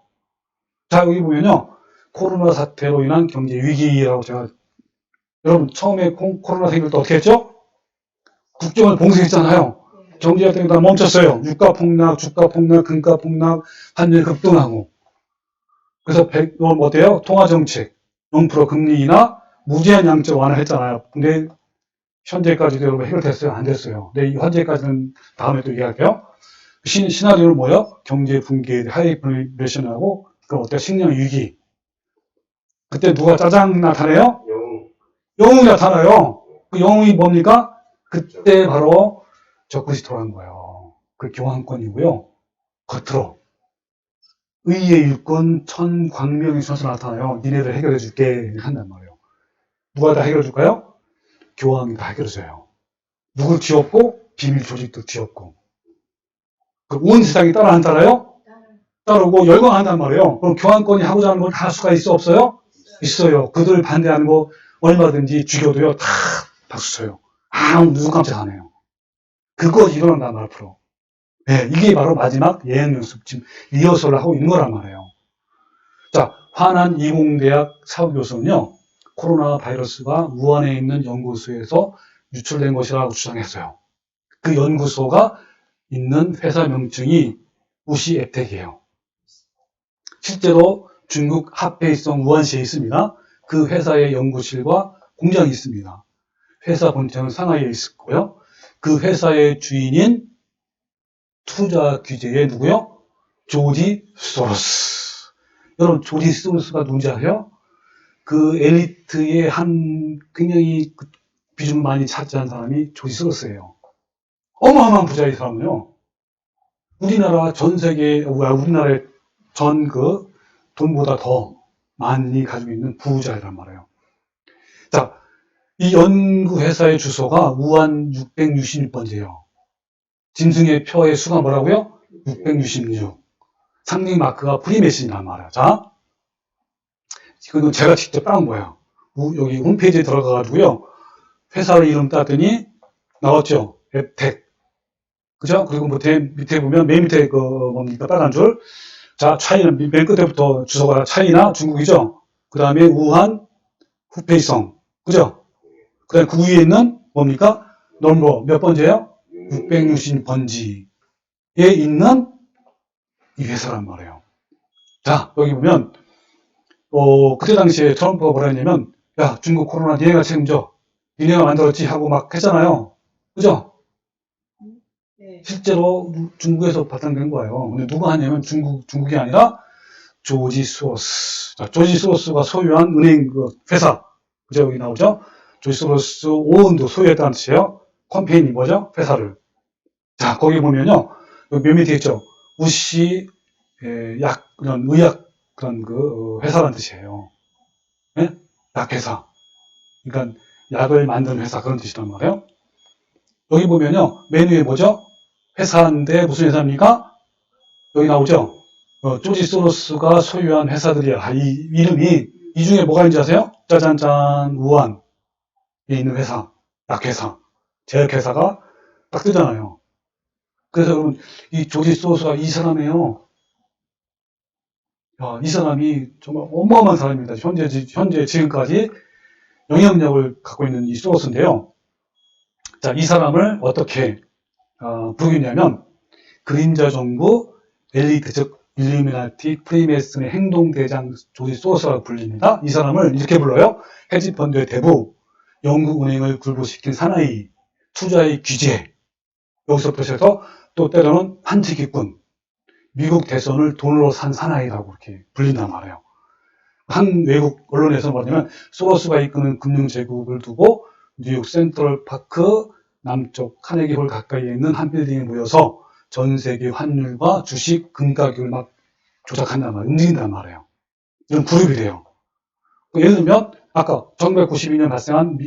자, 여기 보면요. 코로나 사태로 인한 경제 위기라고 제가, 여러분, 처음에 코로나 생길 때 어떻게 했죠? 국경을 봉쇄했잖아요. 경제가 때문에 다 멈췄어요. 유가 폭락, 주가 폭락, 금가 폭락, 환율 급등하고. 그래서 어때요? 통화 정책, 0% 금리 인하, 무제한 양적 완화를 했잖아요. 근데 현재까지도 여러분 해결됐어요? 안 됐어요. 근데 현재까지는 다음에 또 얘기할게요. 시나리오는 뭐예요? 경제 붕괴, 하이플레이션하고, 그럼 어때요? 식량 위기. 그때 누가 짜장 나타내요? 영웅이 나타나요. 그 영웅이 뭡니까? 그때 바로 저크리스토라는 거예요. 그 교황권이고요. 겉으로 의의 일꾼 천광명이 서서 나타나요. 니네들 해결해 줄게 한단 말이에요. 누가 다 해결해 줄까요? 교황이 다 해결해 줘요. 누굴 쥐었고 비밀 조직도 쥐었고. 온 세상이 따라한다라요? 따르고 열광한단 말이에요. 그럼 교황권이 하고자 하는 걸 다 할 수가 있어 없어요? 있어요. 그들 반대하는 거 얼마든지 죽여도요 다 박수 쳐요. 아무 누구 깜짝 안 해요. 그거 일어난단 말 앞으로. 네, 이게 바로 마지막 예행 연습 지금 리허설을 하고 있는 거란 말이에요. 자, 화난 이공대학 사후교수는요, 코로나 바이러스가 우한에 있는 연구소에서 유출된 것이라고 주장했어요. 그 연구소가 있는 회사 명칭이 우시 앱텍이에요. 실제로 중국 합페이성 우한시에 있습니다. 그 회사의 연구실과 공장이 있습니다. 회사 본체는 상하이에 있고요. 그 회사의 주인인 투자 규제의 누구요? 조지 소로스. 여러분, 조지 소로스가 누군지 아세요? 그 엘리트의 한 굉장히 그 비중을 많이 차지한 사람이 조지 소로스예요. 어마어마한 부자의 사람은요. 우리나라 전 세계, 우리나라의 전 그 돈보다 더 많이 가지고 있는 부자이란 말이에요. 자, 이 연구회사의 주소가 우한 666번지예요. 짐승의 표의 수가 뭐라고요? 666. 상징 마크가 프리메이슨이란 말이에요. 자, 이거 제가 직접 따온 거예요. 여기 홈페이지에 들어가가지고요. 회사 이름 따더니 나왔죠. 앱텍. 그죠? 그리고 밑에 보면 맨 밑에 그 뭡니까? 빨간 줄. 자, 차이나, 맨 끝에부터 주소가 차이나 중국이죠. 그 다음에 우한, 후페이성. 그죠? 그 다음에 그 위에 있는 뭡니까? 넘버 몇 번째예요? 660번지에 있는 이 회사란 말이에요. 자, 여기 보면, 그때 당시에 트럼프가 뭐라 했냐면, 야, 중국 코로나 니네가 책임져. 니네가 만들었지 하고 막 했잖아요. 그죠? 실제로 중국에서 발생된 거예요. 근데 누가 하냐면 중국이 아니라 조지 소로스. 자, 조지 소로스가 소유한 은행 그 회사. 그죠? 여기 나오죠? 조지 소로스 오은도 소유했다는 뜻이에요. 컴페니 뭐죠? 회사를. 자, 거기 보면요. 여기 몇 밑에 있죠? 우씨, 약, 그런 의약, 그런 그 회사라는 뜻이에요. 네? 약회사. 그러니까 약을 만드는 회사 그런 뜻이란 말이에요. 여기 보면요. 메뉴에 뭐죠? 회사인데 무슨 회사입니까? 여기 나오죠? 조지 소로스가 소유한 회사들이야. 이 이름이 이 중에 뭐가 있는지 아세요? 짜잔짠 우한에 있는 회사, 약회사, 제약회사가 딱 뜨잖아요. 그래서 여러분 이 조지 소로스가 이 사람이에요. 야, 이 사람이 정말 어마어마한 사람입니다. 현재 지금까지 영향력을 갖고 있는 이 소로스인데요. 자, 이 사람을 어떻게 부르냐면 그림자 정부 엘리트 즉 일루미나티 프리메이슨의 행동대장 조지 소로스라고 불립니다. 이 사람을 이렇게 불러요. 헤지펀드의 대부, 영국은행을 굴복시킨 사나이, 투자의 귀재, 여기서부터 시작해서 또 때로는 한치기꾼, 미국 대선을 돈으로 산 사나이라고 이렇게 불린단 말이에요. 한 외국 언론에서 뭐냐면 소로스가 이끄는 금융제국을 두고 뉴욕 센트럴 파크 남쪽 카네기홀 가까이에 있는 한 빌딩에 모여서 전 세계 환율과 주식, 금 가격을 막 조작한단 말이에요. 움직인단 말이에요. 이런 그룹이 돼요. 예를 들면 아까 1992년 발생한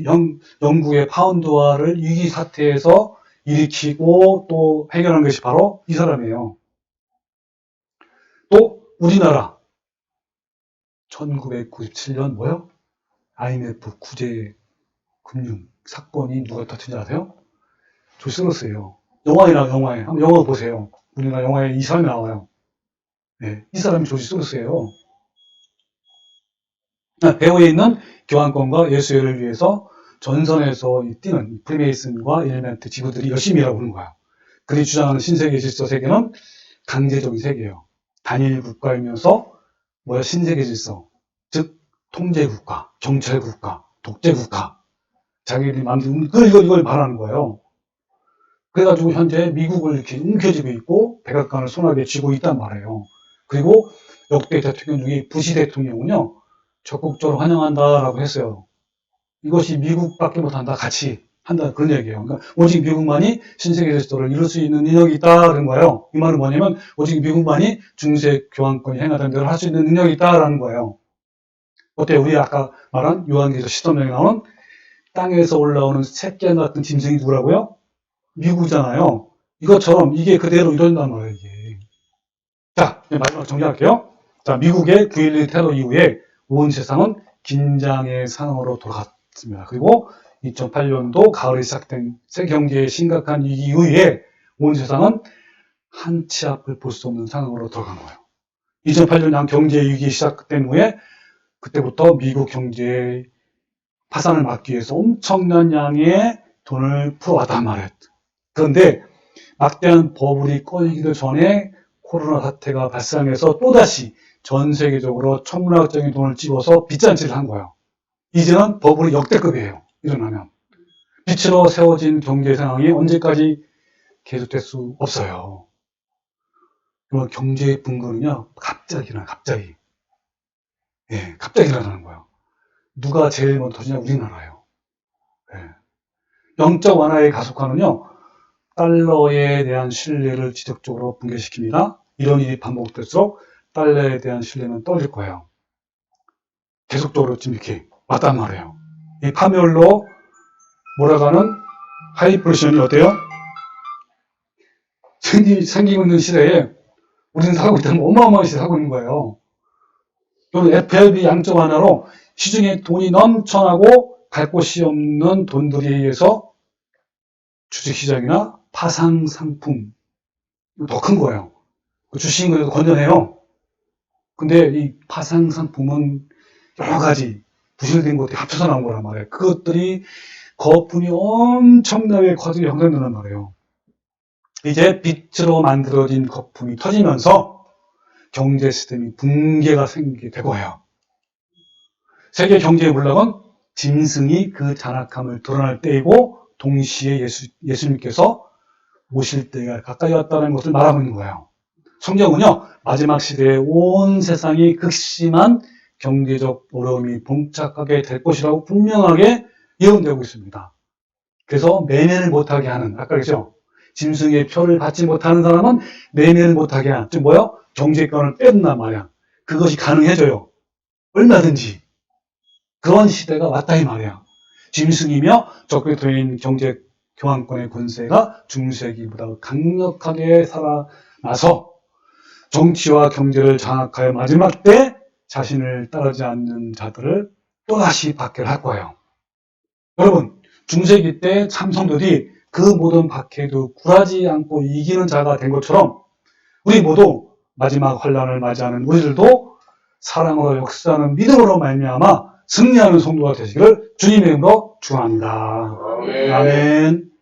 영국의 파운드화를 위기 사태에서 일으키고 또 해결한 것이 바로 이 사람이에요. 또 우리나라 1997년 뭐요? IMF 구제 금융 사건이 누가 터진지 아세요? 조지 소로스예요. 영화에 한번 영화 보세요. 우리나라 영화에 이 사람이 나와요. 네, 이 사람이 조지 소로스예요. 배후에 있는 교환권과 예수회를 위해서 전선에서 뛰는 프리메이슨과 일멘트 지구들이 열심히 일하고 있는 거야. 그들이 주장하는 신세계 질서 세계는 강제적인 세계예요. 단일 국가이면서 신세계 질서, 즉 통제국가, 경찰국가, 독재국가. 자기들이 만든 이걸 말하는 거예요. 그래가지고 현재 미국을 이렇게 움켜쥐고 있고 백악관을 손아귀에 쥐고 있단 말이에요. 그리고 역대 대통령 중에 부시 대통령은요. 적극적으로 환영한다라고 했어요. 이것이 미국밖에 못한다. 같이 한다. 그런 얘기예요. 그러니까 오직 미국만이 신세계 질서를 이룰 수 있는 능력이 있다라는 거예요. 이 말은 뭐냐면 오직 미국만이 중세 교환권이 행하던 대로 할 수 있는 능력이 있다라는 거예요. 어때요? 우리 아까 말한 요한계시록 13장에 나오는 땅에서 올라오는 새끼 같은 짐승이 누구라고요? 미국이잖아요. 이것처럼 이게 그대로 이런단 말이에요. 이게. 자, 마지막 정리할게요. 자, 미국의 9.11 테러 이후에 온 세상은 긴장의 상황으로 돌아갔습니다. 그리고 2008년도 가을에 시작된 세계경제의 심각한 위기 이후에 온 세상은 한 치 앞을 볼 수 없는 상황으로 들어간 거예요. 2008년 경제 위기 시작된 후에 그때부터 미국 경제의 파산을 막기 위해서 엄청난 양의 돈을 풀어왔단 말이에요. 그런데 막대한 버블이 꺼지기도 전에 코로나 사태가 발생해서 또다시 전 세계적으로 천문학적인 돈을 집어서 빚잔치를 한 거예요. 이제는 버블이 역대급이에요. 일어나면. 빛으로 세워진 경제 상황이 언제까지 계속될 수 없어요. 그리고 경제의 분권은요, 갑자기 일어나요, 갑자기. 예, 갑자기 일어나는 거예요. 누가 제일 먼저 터지냐? 우리나라예요. 예. 영적 완화의 가속화는요, 달러에 대한 신뢰를 지속적으로 붕괴시킵니다. 이런 일이 반복될수록 달러에 대한 신뢰는 떨어질 거예요. 계속적으로 지금 이렇게 왔단 말이에요. 이 파멸로 몰아가는 하이플레이션이 어때요? 생기고 있는 시대에 우리는 살고 있다는 어마어마한 시대에 살고 있는 거예요. 또는 FRB 양적 완화로 시중에 돈이 넘쳐나고 갈 곳이 없는 돈들에 의해서 주식시장이나 파상상품, 더 큰 거예요. 주식인 거에도 건전해요. 근데 이 파상상품은 여러 가지 부실된 것들이 합쳐서 나온 거란 말이에요. 그것들이 거품이 엄청나게 커지게 형성된단 말이에요. 이제 빛으로 만들어진 거품이 터지면서 경제 시스템이 붕괴가 생기게 되고요. 세계 경제의 몰락은 짐승이 그 잔악함을 드러날 때이고 동시에 예수님께서 오실 때가 가까이 왔다는 것을 말하고 있는 거예요. 성경은요, 마지막 시대에 온 세상이 극심한 경제적 어려움이 봉착하게 될 것이라고 분명하게 예언되고 있습니다. 그래서 매매를 못하게 하는, 아까 그랬죠? 짐승의 표를 받지 못하는 사람은 매매를 못하게 하는, 즉 뭐요? 경제권을 뺀단 말이야. 그것이 가능해져요. 얼마든지. 그런 시대가 왔다 이 말이야. 짐승이며 적극 도인 경제 교환권의 권세가 중세기보다 강력하게 살아나서 정치와 경제를 장악하여 마지막 때 자신을 따르지 않는 자들을 또다시 박해할 거예요. 여러분, 중세기 때 참성들이 그 모든 박해도 굴하지 않고 이기는 자가 된 것처럼 우리 모두 마지막 환란을 맞이하는 우리들도 사랑으로 역사하는 믿음으로 말미암아 승리하는 성도가 되시기를 주님의 이름으로 축원합니다. 아멘.